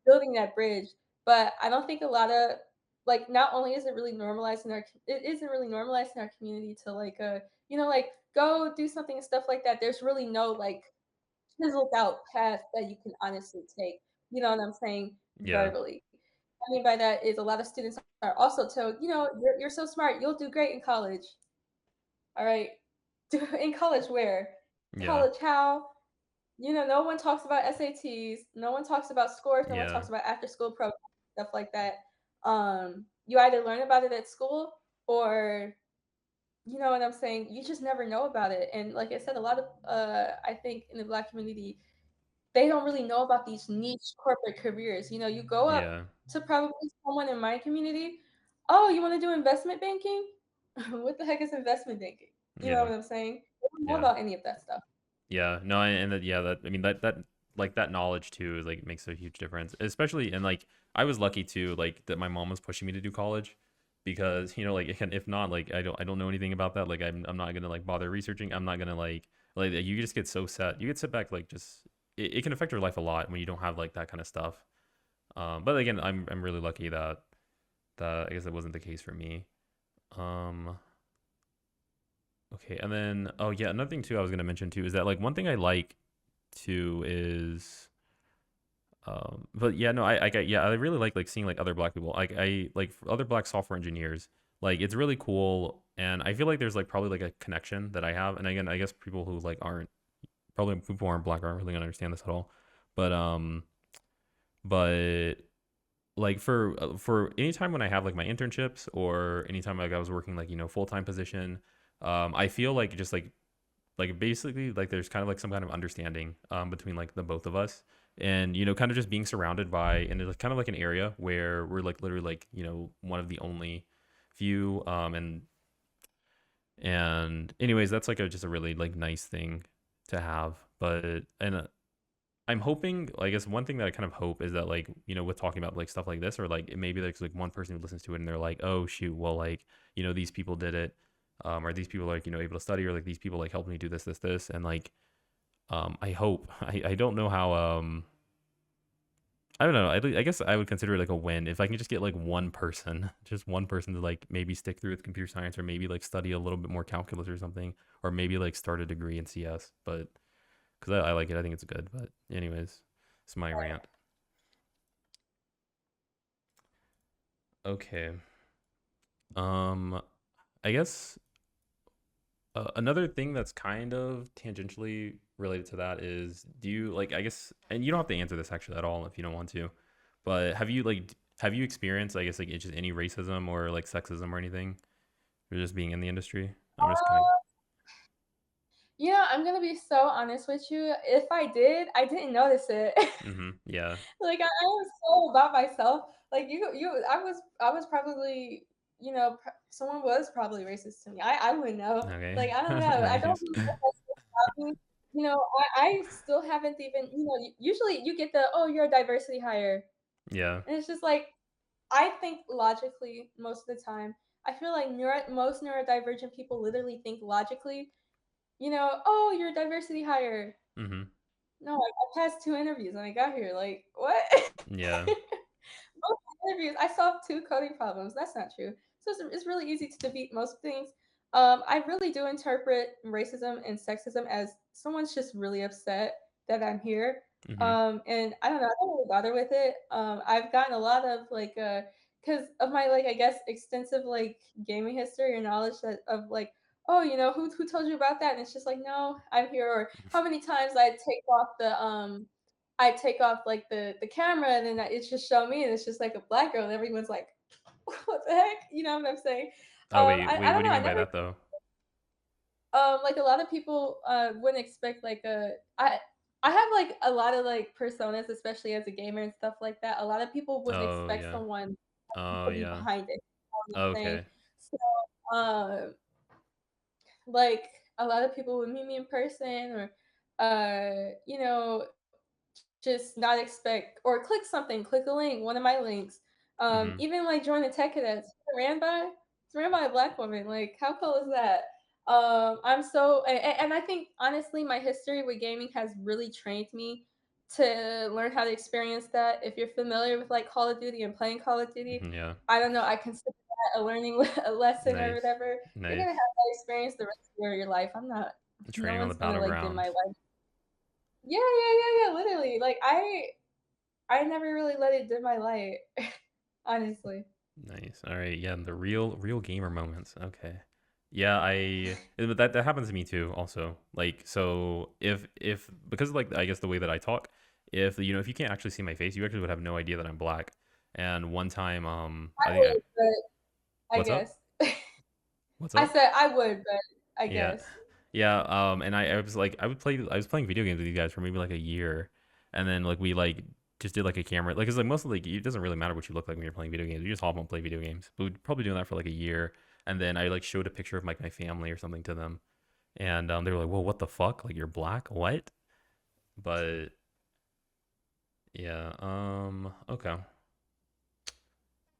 Building that bridge. But I don't think a lot of like not only is it really normalized in our it isn't really normalized in our community to like like go do something and stuff like that. There's really no like chiseled out path that you can honestly take. You know what I'm saying? yeah Verbally. I mean by that is a lot of students are also told, you're so smart, you'll do great in college. All right. In college where? yeah College how? No one talks about SATs, no one talks about scores, no one yeah talks about after school programs, stuff like that. You either learn about it at school or you know what I'm saying, you just never know about it. And like I said, a lot of I think in the Black community, they don't really know about these niche corporate careers. You go up yeah to probably someone in my community, oh, you want to do investment banking? What the heck is investment banking? You know yeah what I'm saying? They don't know yeah about any of that stuff. Yeah, no, and that yeah, that I mean that like that knowledge too is like makes a huge difference. Especially and like I was lucky too, like that my mom was pushing me to do college because like if not like I don't know anything about that. Like I'm not gonna like bother researching. I'm not gonna like you just get so set. You get set back like just it can affect your life a lot when you don't have like that kind of stuff. But again, I'm really lucky that I guess that wasn't the case for me. Um, okay, and then oh yeah, another thing too I was gonna mention too is that like one thing I like too is but yeah no I really like seeing like other black people like I like other black software engineers like it's really cool and I feel like there's like probably like a connection that I have and again I guess people who like aren't probably people who aren't black aren't really gonna understand this at all but but like for any time when I have like my internships or anytime like I was working like full-time position I feel like just like basically like there's kind of like some kind of understanding between like the both of us and kind of just being surrounded by and it's kind of like an area where we're like literally like one of the only few and anyways that's like just a really like nice thing to have but and I'm hoping I guess one thing that I kind of hope is that like with talking about like stuff like this or like maybe there's like one person who listens to it and they're like oh shoot well like these people did it or these people like able to study or like these people like helped me do this and like I hope I don't know how I don't know I guess I would consider it like a win if I can just get like one person just one person to like maybe stick through with computer science or maybe like study a little bit more calculus or something or maybe like start a degree in CS but because I like it I think it's good but anyways it's my rant. Okay. um I guess another thing that's kind of tangentially related to that is do you like I guess and you don't have to answer this actually at all if you don't want to but have you experienced I guess like just any racism or like sexism or anything or just being in the industry I'm just kind I'm gonna be so honest with you. If I did, I didn't notice it. of yeah Like I was so about myself. Like I was probably someone was probably racist to me. I wouldn't know. okay Like I don't know. I don't anyways really know if that's still happening. I still haven't even. Usually you get the oh you're a diversity hire, yeah and it's just like I think logically most of the time. I feel like most neurodivergent people literally think logically. Oh, you're a diversity hire. mm-hmm No, I passed 2 interviews when I got here, like, what? yeah Most interviews, I solved 2 coding problems, that's not true. So it's really easy to defeat most things. I really do interpret racism and sexism as someone's just really upset that I'm here. Mm-hmm. And I don't know, I don't really bother with it. I've gotten a lot of like because of my like I guess extensive like gaming history or knowledge that of like, oh, who told you about that? And it's just like, no, I'm here. Or how many times I take off like the camera and then it's just show me and it's just like a black girl and everyone's like, what the heck? You know what I'm saying? Oh wait, I wait. What don't do know. you I mean by never that though? like a lot of people wouldn't expect like I have like a lot of like personas, especially as a gamer and stuff like that. A lot of people wouldn't Oh expect yeah. someone Oh to be yeah. behind it. You know what I'm saying? Okay. So like a lot of people would meet me in person or just not expect or click something, click a link, one of my links. Mm-hmm. Even like join the tech cadets. It's ran by a black woman. Like, how cool is that? I'm so and I think honestly, my history with gaming has really trained me to learn how to experience that. If you're familiar with like Call of Duty and playing Call of Duty, Mm-hmm. Yeah. I don't know, I consider that a learning a lesson or Nice. whatever. You're gonna have Nice. that experience the rest of your life. No Training on the one's gonna like dim my battleground. light. Yeah, literally. Like I never really let it dim my light, honestly. Nice. All right. Yeah, the real gamer moments. Okay. Yeah, but that happens to me too also. Like so if because like I guess the way that I talk, if you can't actually see my face, you actually would have no idea that I'm black. And one time I I think would, but I what's up? guess. What's I up? said I would, but I Yeah. guess. Yeah, and I was like I was playing video games with you guys for maybe like a year. And then like we like just did like a camera like it's like mostly like it doesn't really matter what you look like when you're playing video games. You just hop on and play video games. But we'd probably doing that for like a year. And then I like showed a picture of like my family or something to them. And they were like, "Whoa, what the fuck? Like you're black? What?" But yeah, okay.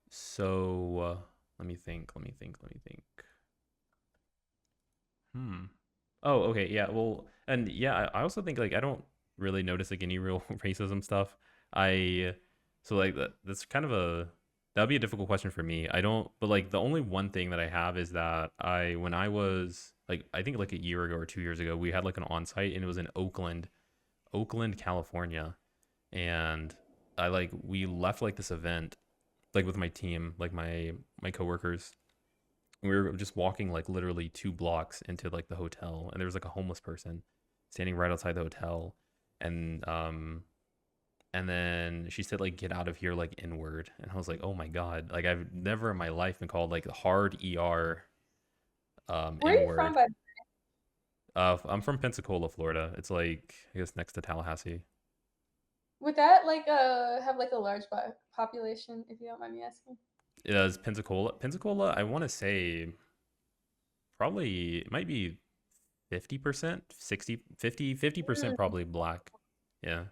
So let me think. Hmm. Oh, okay. Yeah. Well, and yeah, I also think like I don't really notice like any real racism stuff. I so like that's kind of that'd be a difficult question for me. I don't, but like the only one thing that I have is that when I was like I think like a year ago or 2 years ago, we had like an on-site and it was in Oakland, California, and we left like this event like with my team, like my coworkers, we were just walking like literally 2 blocks into like the hotel and there was like a homeless person standing right outside the hotel and and then she said like get out of here like n-word and I was like oh my god like I've never in my life been called like hard Where are you from, n-word. by I'm from Pensacola, Florida. It's like I guess next to Tallahassee. would that like have like a large population, if you don't mind me asking? It is Pensacola, I want to say probably it might be 50%, 60, 50% Mm. probably black. Yeah.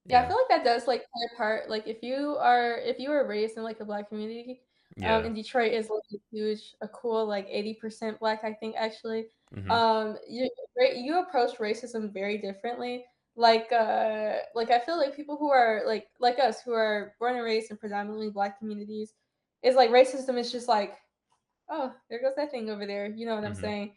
Yeah, I Yeah. feel like that does like play a part. Like if you were raised in like a black community, Yeah. and Detroit is like a huge, a cool like 80% black, I think actually. Mhm. You approach racism very differently. Like I feel like people who are like us who are born and raised in predominantly black communities, is like racism is just like, oh, there goes that thing over there. You know what I'm Mhm. saying?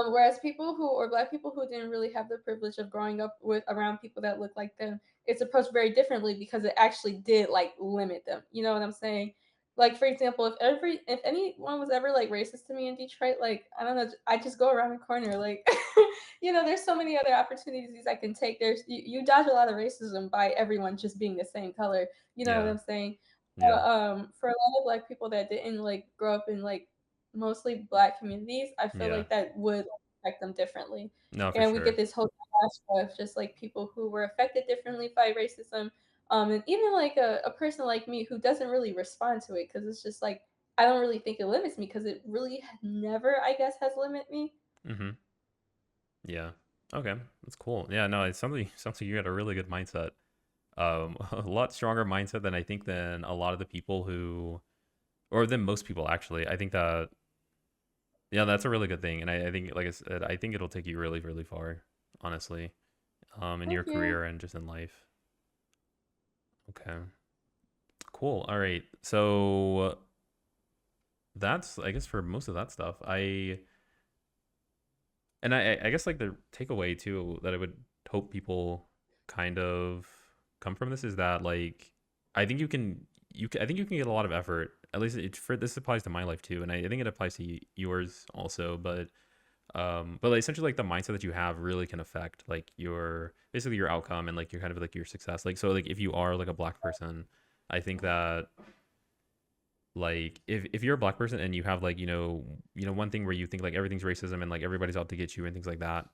Whereas people who or black people who didn't really have the privilege of growing up with around people that look like them, it's approached very differently because it actually did like limit them. You know what I'm saying? Like for example, if anyone was ever like racist to me in Detroit, like I don't know, I just go around the corner. Like there's so many other opportunities I can take. You dodge a lot of racism by everyone just being the same color. You know what Yeah. I'm saying? Yeah. For a lot of black people that didn't like grow up in like mostly black communities, I feel Yeah. like that would affect them differently. No, for And we get sure. this whole class of just like people who were affected differently by racism. And even like a person like me who doesn't really respond to it because it's just like I don't really think it limits me because it really never, I guess, has limited me. Mhm. Yeah. Okay. That's cool. Yeah, no, it sounds like you got a really good mindset. A lot stronger mindset than I think than a lot of the people who or than most people actually. I think that yeah, that's a really good thing. And I think like I said, I think it'll take you really, really far, honestly. In your Thank you. career and just in life. Okay. Cool. All right. So that's, I guess, for most of that stuff. I guess like the takeaway too that I would hope people kind of come from this is that like I think I think you can get a lot of effort. At least for this applies to my life too, and I think it applies to yours also. But like, essentially like the mindset that you have really can affect like your basically your outcome and like your kind of like your success. Like so like if you are like a black person, I think that like if you're a black person and you have like one thing where you think like everything's racism and like everybody's out to get you and things like that,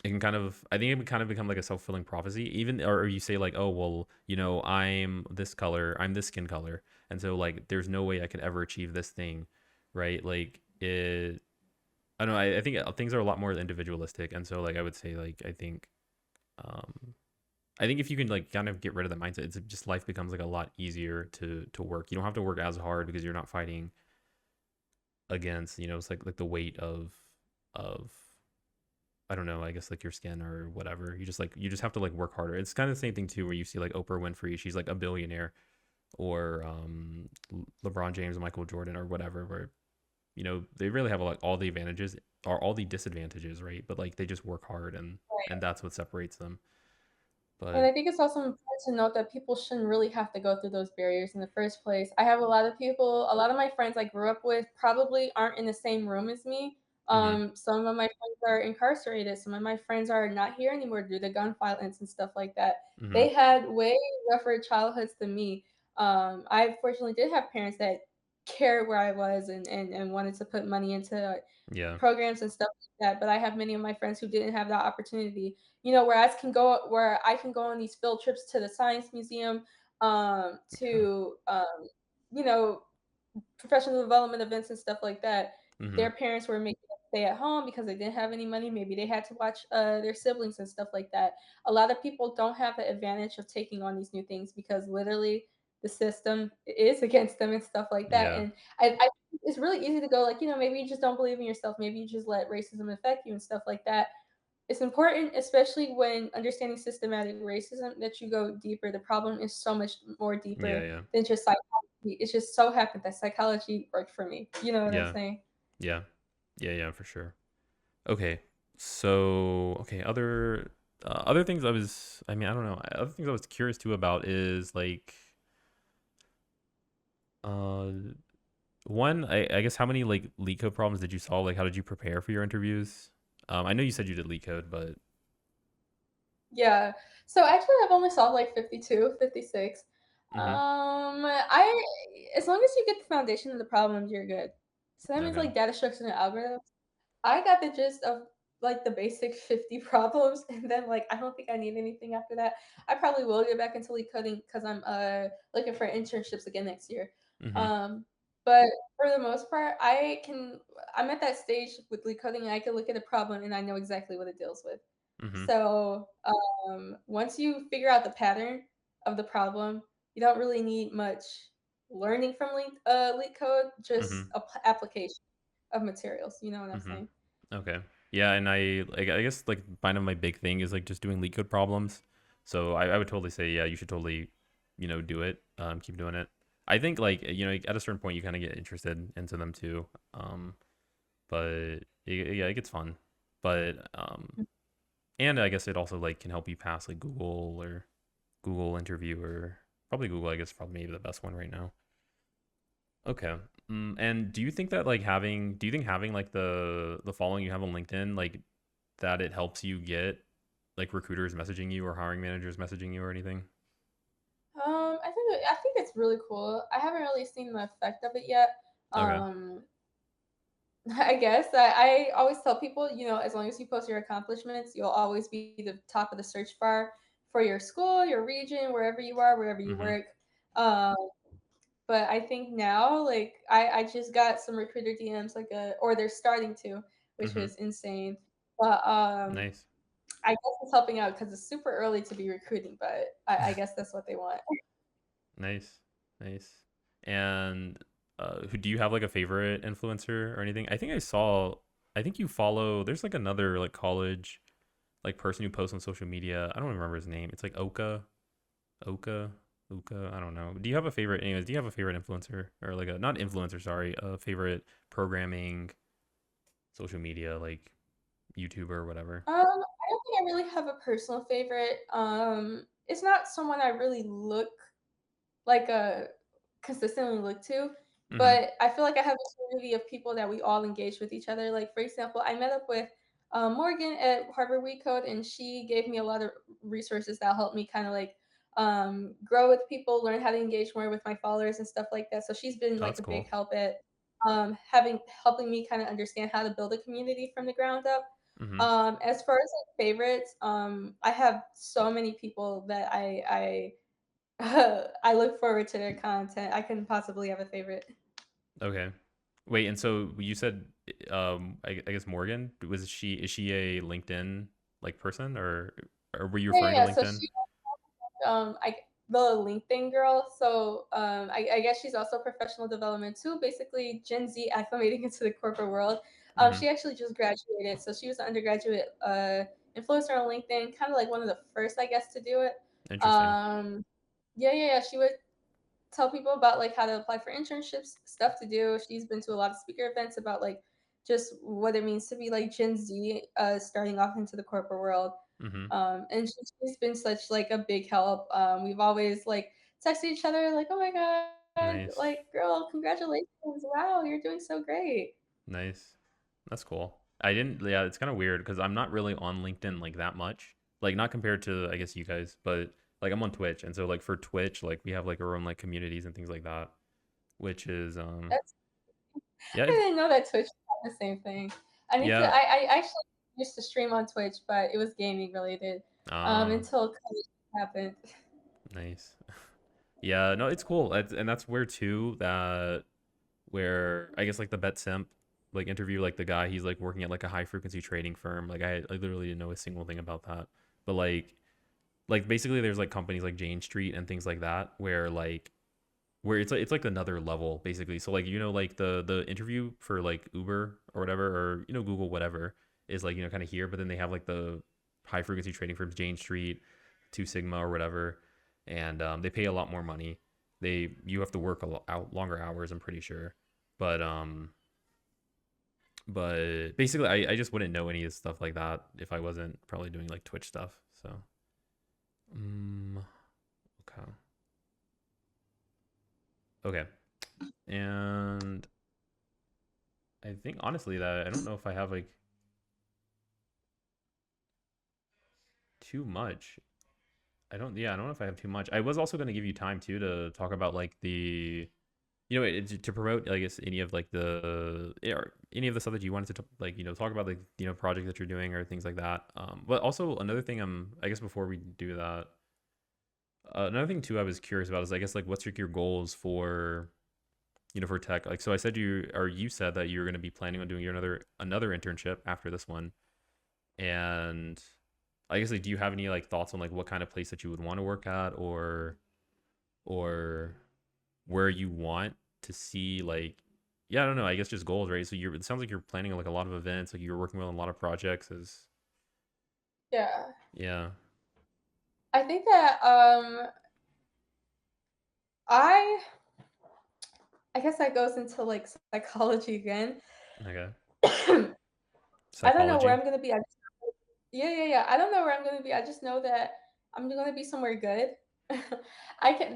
it can kind of I think it would kind of become like a self-fulfilling prophecy, even or you say like, oh well, I'm this color, I'm this skin color, and so like there's no way I could ever achieve this thing, right? Like it I don't know, I think things are a lot more individualistic, and so like I would say like um I think if you can like kind of get rid of that mindset, it's just life becomes like a lot easier to work. You don't have to work as hard because you're not fighting against, it's like the weight of I don't know, I guess like your skin or whatever. You just have to like work harder. It's kind of the same thing too where you see like Oprah Winfrey, she's like a billionaire, or LeBron James, Michael Jordan or whatever, where they really have like all the advantages or all the disadvantages, right? But like they just work hard, and that's what separates them. And But I think it's also important to note that people shouldn't really have to go through those barriers in the first place. I have a lot of my friends I grew up with probably aren't in the same room as me. mhm, Some of my friends are incarcerated. Some of my friends are not here anymore due to gun violence and stuff like that. mhm, They had way rougher childhoods than me. I fortunately did have parents that cared where I was and wanted to put money into yeah, programs and stuff like that. But I have many of my friends who didn't have that opportunity. Where I can go on these field trips to the science museum, yeah, to you know, professional development events and stuff like that. mhm, Their parents were making them stay at home because they didn't have any money. Maybe they had to watch their siblings and stuff like that. A lot of people don't have the advantage of taking on these new things because literally the system is against them and stuff like that. yeah, And I it's really easy to go like, maybe you just don't believe in yourself. Maybe you just let racism affect you and stuff like that. It's important, especially when understanding systematic racism, that you go deeper. The problem is so much more yeah, deeper yeah, than just psychology. It just so happened that psychology worked for me. You know what I'm yeah, saying? yeah, yeah, for sure. Okay, so okay, other things I mean, I don't know. Other things I was curious too about is like, uh, one, I guess how many like leak code problems did you solve? Like, how did you prepare for your interviews? I know you said you did leak code, but Yeah. So actually, I've only solved like 52, 56. mm-hmm, I As long as you get the foundation of the problem, you're good. So that means okay, like data structure and algorithms. I got the gist of like the basic 50 problems, and then like I don't think I need anything after that. I probably will get back into lead coding because I'm looking for internships again next year. mm-hmm, Um, but for the most part, I'm at that stage with lead coding and I can look at a problem and I know exactly what it deals with. mm-hmm, So once you figure out the pattern of the problem, you don't really need much learning from lead code, mm-hmm, just application of materials. You know what I'm mm-hmm. saying? Okay. Yeah, and I guess like kind of my big thing is like just doing leak code problems. So I would totally say yeah, you should totally, do it. Keep doing it. I think like at a certain point you kind of get interested into them too. But yeah, it gets fun. But and I guess it also like can help you pass like Google or Google interview or probably Google. I guess probably maybe the best one right now. Okay. And do you think that like do you think having like the following you have on LinkedIn, like that it helps you get like recruiters messaging you or hiring managers messaging you or anything? I think it's really cool. I haven't really seen the effect of it yet. Okay. Um, I guess I always tell people, as long as you post your accomplishments, you'll always be the top of the search bar for your school, your region, wherever you are, wherever you Mm-hmm. work. Um, but I think now, like, I just got some recruiter DMs, or they're starting to, which Mm-hmm. was insane. But Nice. I guess it's helping out because it's super early to be recruiting, but I guess that's what they want. Nice. Nice. And who do you have like a favorite influencer or anything? I think you follow there's like another like college like person who posts on social media. I don't remember his name. It's like Oka. Oka. Uka. I don't know. Do you have a favorite? Anyways, do you have a favorite influencer or like a not influencer? Sorry, a favorite programming social media like YouTuber or whatever? I don't think I really have a personal favorite. It's not someone I really look like consistently look to, Mm-hmm. but I feel like I have this community of people that we all engage with each other. Like for example, I met up with Morgan at Harvard Recode, and she gave me a lot of resources that helped me kind of like grow with people, learn how to engage more with my followers and stuff like that. So she's been Oh, like that's a big cool. help at having helping me kind of understand how to build a community from the ground up. Mm-hmm. As far as like favorites, I have so many people that I look forward to their content. I couldn't possibly have a favorite. Okay. Wait, and so you said, I guess Morgan was she? Is she a LinkedIn like person, or were you Yeah, yeah, referring to yeah. So LinkedIn? she, I the LinkedIn girl. So I guess she's also professional development too. Basically, Gen Z acclimating into the corporate world. Mm-hmm. She actually just graduated, so she was an undergraduate influencer on LinkedIn, kind of like one of the first, I guess, to do it. Interesting. Um, yeah, yeah, yeah. She would tell people about like how to apply for internships, stuff to do. She's been to a lot of speaker events about like just what it means to be like Gen Z, starting off into the corporate world. Mm-hmm. And she's been such like a big help. We've always like texted each other like, "Oh my god, Nice. like girl, congratulations! Wow, you're doing so great." Nice. That's cool. I didn't. Yeah, it's kind of weird because I'm not really on LinkedIn like that much. Like not compared to I guess you guys, but like I'm on Twitch, and so like for Twitch, like we have like our own like communities and things like that, which is That's yeah I it's didn't know that Twitch had the same thing. I need to. yeah I actually used to stream on Twitch, but it was gaming related until COVID happened. nice. Yeah, no, it's cool. And that's where too that where I guess like the Bet Simp like interview like the guy he's like working at like a high frequency trading firm. Like I literally didn't know a single thing about that. But like basically there's like companies like Jane Street and things like that where it's like another level basically. So like like the interview for like Uber or whatever or Google whatever is like kind of here, but then they have like the high frequency trading firms Jane Street, Two Sigma or whatever, and they pay a lot more money. You have to work out longer hours, I'm pretty sure, but basically I just wouldn't know any of stuff like that if I wasn't probably doing like Twitch stuff. So okay, okay, and I think honestly that I don't know if I have like too much. I don't know if I have too much. I was also going to give you time too to talk about like to promote I guess any of like or any of the stuff that you wanted to like talk about like project that you're doing or things like that. But also another thing I guess before we do that, another thing too I was curious about is I guess like what's your goals for for tech. Like so I said you said that you're going to be planning on doing your another internship after this one. And I guess like do you have any like thoughts on like what kind of place that you would want to work at or where you want to see like yeah, I don't know, I guess just goals, right? So it sounds like you're planning like a lot of events, like you're working on a lot of projects as Yeah, yeah. I think that I I guess that goes into like psychology again. Okay. I don't know where Psychology. I'm gonna be. Yeah, yeah, yeah. I don't know where I'm gonna be. I just know that I'm gonna be somewhere good.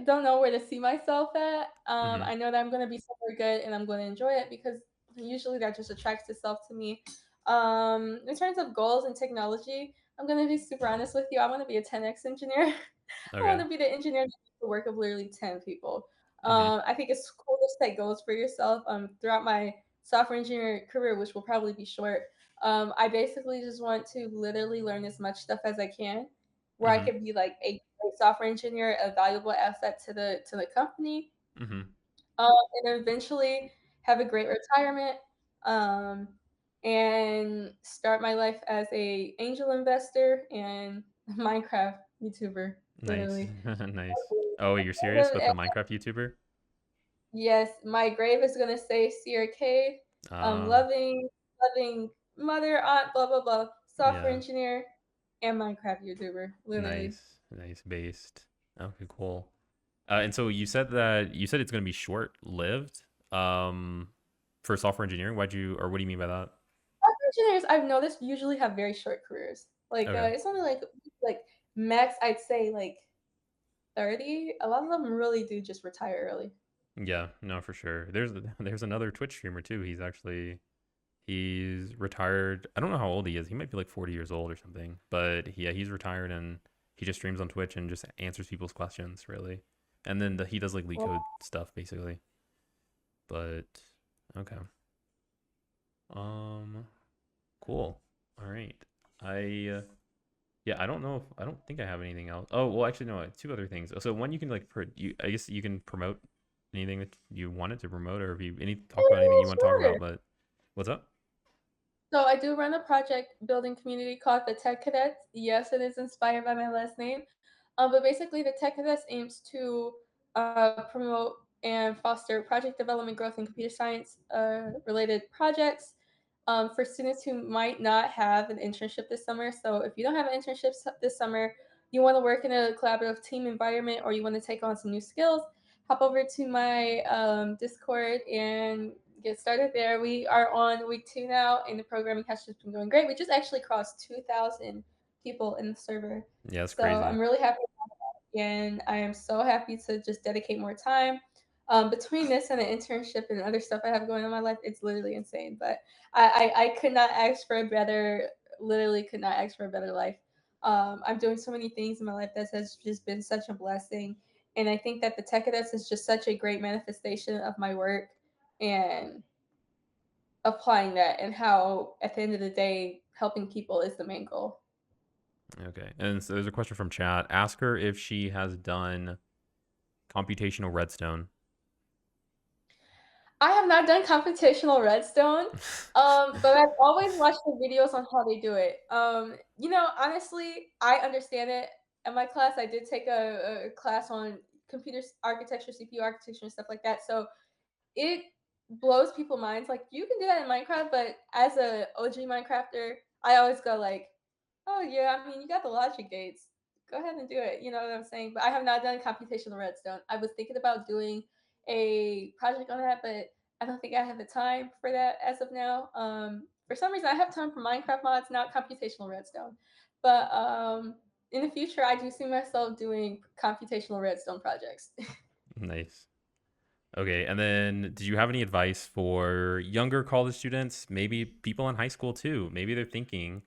Don't know where to see myself at. Mm-hmm. I know that I'm gonna be somewhere good and I'm gonna enjoy it because usually that just attracts itself to me. In terms of goals and technology, I'm gonna be super honest with you. I want to be a 10x engineer. I want Okay. to be the engineer that does the work of literally 10 people. Mm-hmm. I think it's cool to set goals for yourself. Throughout my software engineering career, which will probably be short, I basically just want to literally learn as much stuff as I can, where I Mm-hmm. could be like a great software engineer, a valuable asset to the company, Mm-hmm. and eventually have a great retirement, um, and start my life as a angel investor and Minecraft YouTuber, Nice. literally. Nice. Oh, you're serious with the Minecraft YouTuber? Yes, my grave is gonna say Sierra K, Uh loving, loving mother, aunt, blah blah blah, software yeah. engineer, and Minecraft YouTuber, literally. Nice. Nice based. Okay, cool. And so you said it's going to be short lived for software engineering. Why'd you, or what do you mean by that? Software engineers I've noticed usually have very short careers. Like, Okay. it's only like max I'd say like 30. A lot of them really do just retire early. Yeah, no, for sure. There's another Twitch streamer too. He's retired. I don't know how old he is. He might be like 40 years old or something. But yeah, he's retired and he just streams on Twitch and just answers people's questions really. And then he does like Well, Leetcode stuff basically. But okay. Um cool. All right. I Yeah, I don't think I have anything else. Oh, well actually no, two other things. So one you can like I guess you can promote anything that you wanted to promote or if you any talk about anything you want to talk sure. about, but what's up? So I do run a project building community called the Tech Cadets. Yes, it is inspired by my last name. But basically, the Tech Cadets aims to promote and foster project development growth in computer science related projects for students who might not have an internship this summer. So if you don't have an internship this summer, you want to work in a collaborative team environment, or you want to take on some new skills, hop over to my Discord and get started there. We are on week 2 now, and the programming has just been going great. We just actually crossed 2,000 people in the server. Yeah, that's So crazy. I'm really happy, and I am so happy to just dedicate more time. Between this and the internship and other stuff I have going on in my life, it's literally insane. But I could not ask for a better, literally could not ask for a better life. I'm doing so many things in my life that has just been such a blessing. And I think that the Tech Cadets is just such a great manifestation of my work and applying that, and how, at the end of the day, helping people is the main goal. Okay. And so there's a question from chat. Ask her if she has done computational redstone. I have not done computational redstone, but I've always watched the videos on how they do it. Honestly, I understand it. In my class, I did take a class on computer architecture, CPU architecture, and stuff like that. So it blows people minds. Like, you can do that in Minecraft, but as a OG Minecrafter, I always go like, "Oh yeah, I mean, you got the logic gates. Go ahead and do it." You know what I'm saying? But I have not done computational redstone. I was thinking about doing a project on that, but I don't think I have the time for that as of now. For some reason, I have time for Minecraft mods, not computational redstone. But in the future, I do see myself doing computational redstone projects. Nice. Okay. And then did you have any advice for younger college students, maybe people in high school too? Maybe they're thinking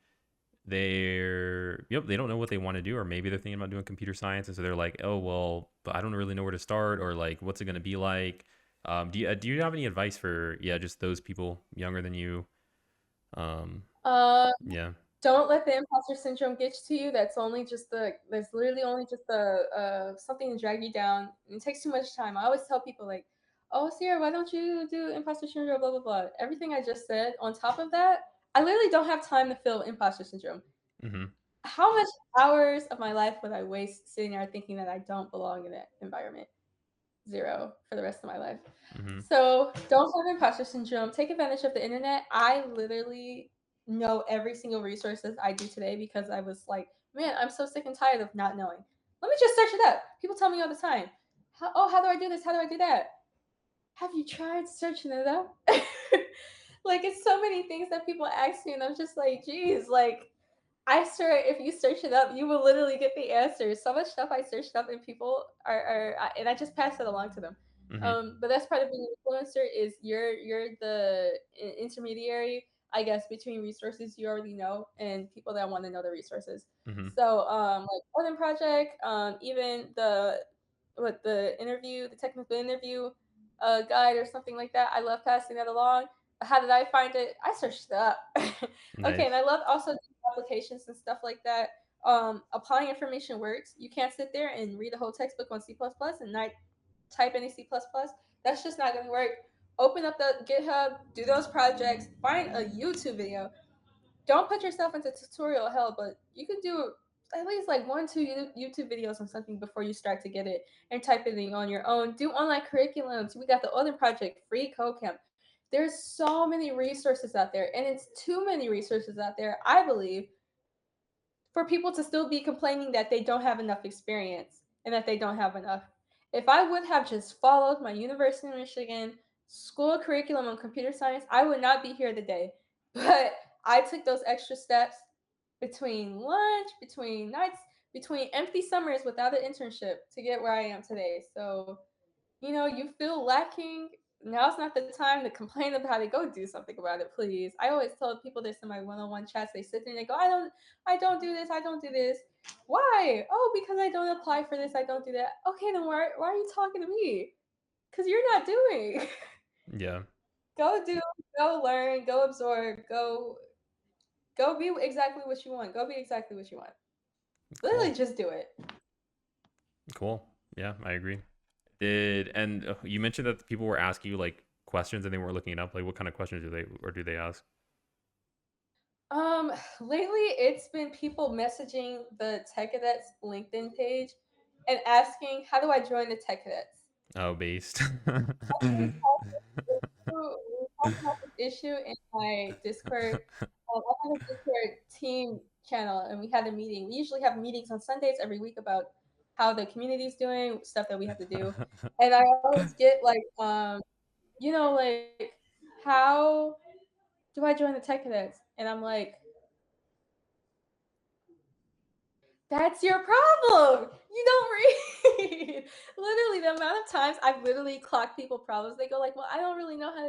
they don't know what they want to do, or maybe they're thinking about doing computer science and so they're like, "Oh, well, but I don't really know where to start or like what's it going to be like?" Do you have any advice for just those people younger than you? Um, uh, yeah. Don't let the imposter syndrome get to you. That's literally only just something to drag you down. It takes too much time. I always tell people like, "Oh, Sierra, why don't you do imposter syndrome?" Blah blah blah. Everything I just said. On top of that, I literally don't have time to feel imposter syndrome. Mhm. How much hours of my life would I waste sitting there thinking that I don't belong in that environment? Zero for the rest of my life. Mhm. So don't have imposter syndrome. Take advantage of the internet. I literally know every single resources I do today because I was like, man, I'm so sick and tired of not knowing. Let me just search it up. People tell me all the time, how do I do this? How do I do that? Have you tried searching it up? Like, it's so many things that people ask me, and I'm just like, geez, like, I swear, if you search it up, you will literally get the answers. So much stuff I searched up, and people and I just pass it along to them. Mhm. But that's part of being an influencer is you're the intermediary, I guess, between resources you already know and people that want to know the resources. Mhm. So, like Odin Project, even the technical interview guide or something like that. I love passing that along. How did I find it? I searched it up. Okay, and Nice. I love also applications and stuff like that. Applying information works. You can't sit there and read a whole textbook on C++ and not type any C++. That's just not going to work. Open up the GitHub, do those projects, find a YouTube video. Don't put yourself into tutorial hell, but you can do at least like 1, 2 YouTube videos on something before you start to get it and type it in on your own. Do online curriculums. We got the other project, free code camp. There's so many resources out there, and it's too many resources out there, I believe, for people to still be complaining that they don't have enough experience and that they don't have enough. If I would have just followed my University of Michigan school curriculum on computer science, I would not be here today. But I took those extra steps between lunch, between nights, between empty summers without an internship to get where I am today. So, you feel lacking. Now's not the time to complain about it. Go do something about it, please. I always tell people this in my one-on-one chats. They sit there and they go, I don't do this, I don't do this. Why? Oh, because I don't apply for this, I don't do that. Okay, then why are you talking to me? Because you're not doing. Yeah. Go do, go learn, go absorb, go be exactly what you want. Go be exactly what you want. Literally Cool. just do it. Cool. Yeah, I agree. And you mentioned that people were asking you like questions and they weren't looking it up. Like, what kind of questions do they ask? Lately it's been people messaging the Tech Cadets LinkedIn page and asking, how do I join the Tech Cadets? Oh, based. We talked about this issue in my Discord. I have a Discord team channel, and we had a meeting. We usually have meetings on Sundays every week about how the community's doing, stuff that we have to do. And I always get like, like, how do I join the Tech Cadets? And I'm like, that's your problem. You don't read. Literally, the amount of times I've literally clocked people problems. They go like, "Well, I don't really know how to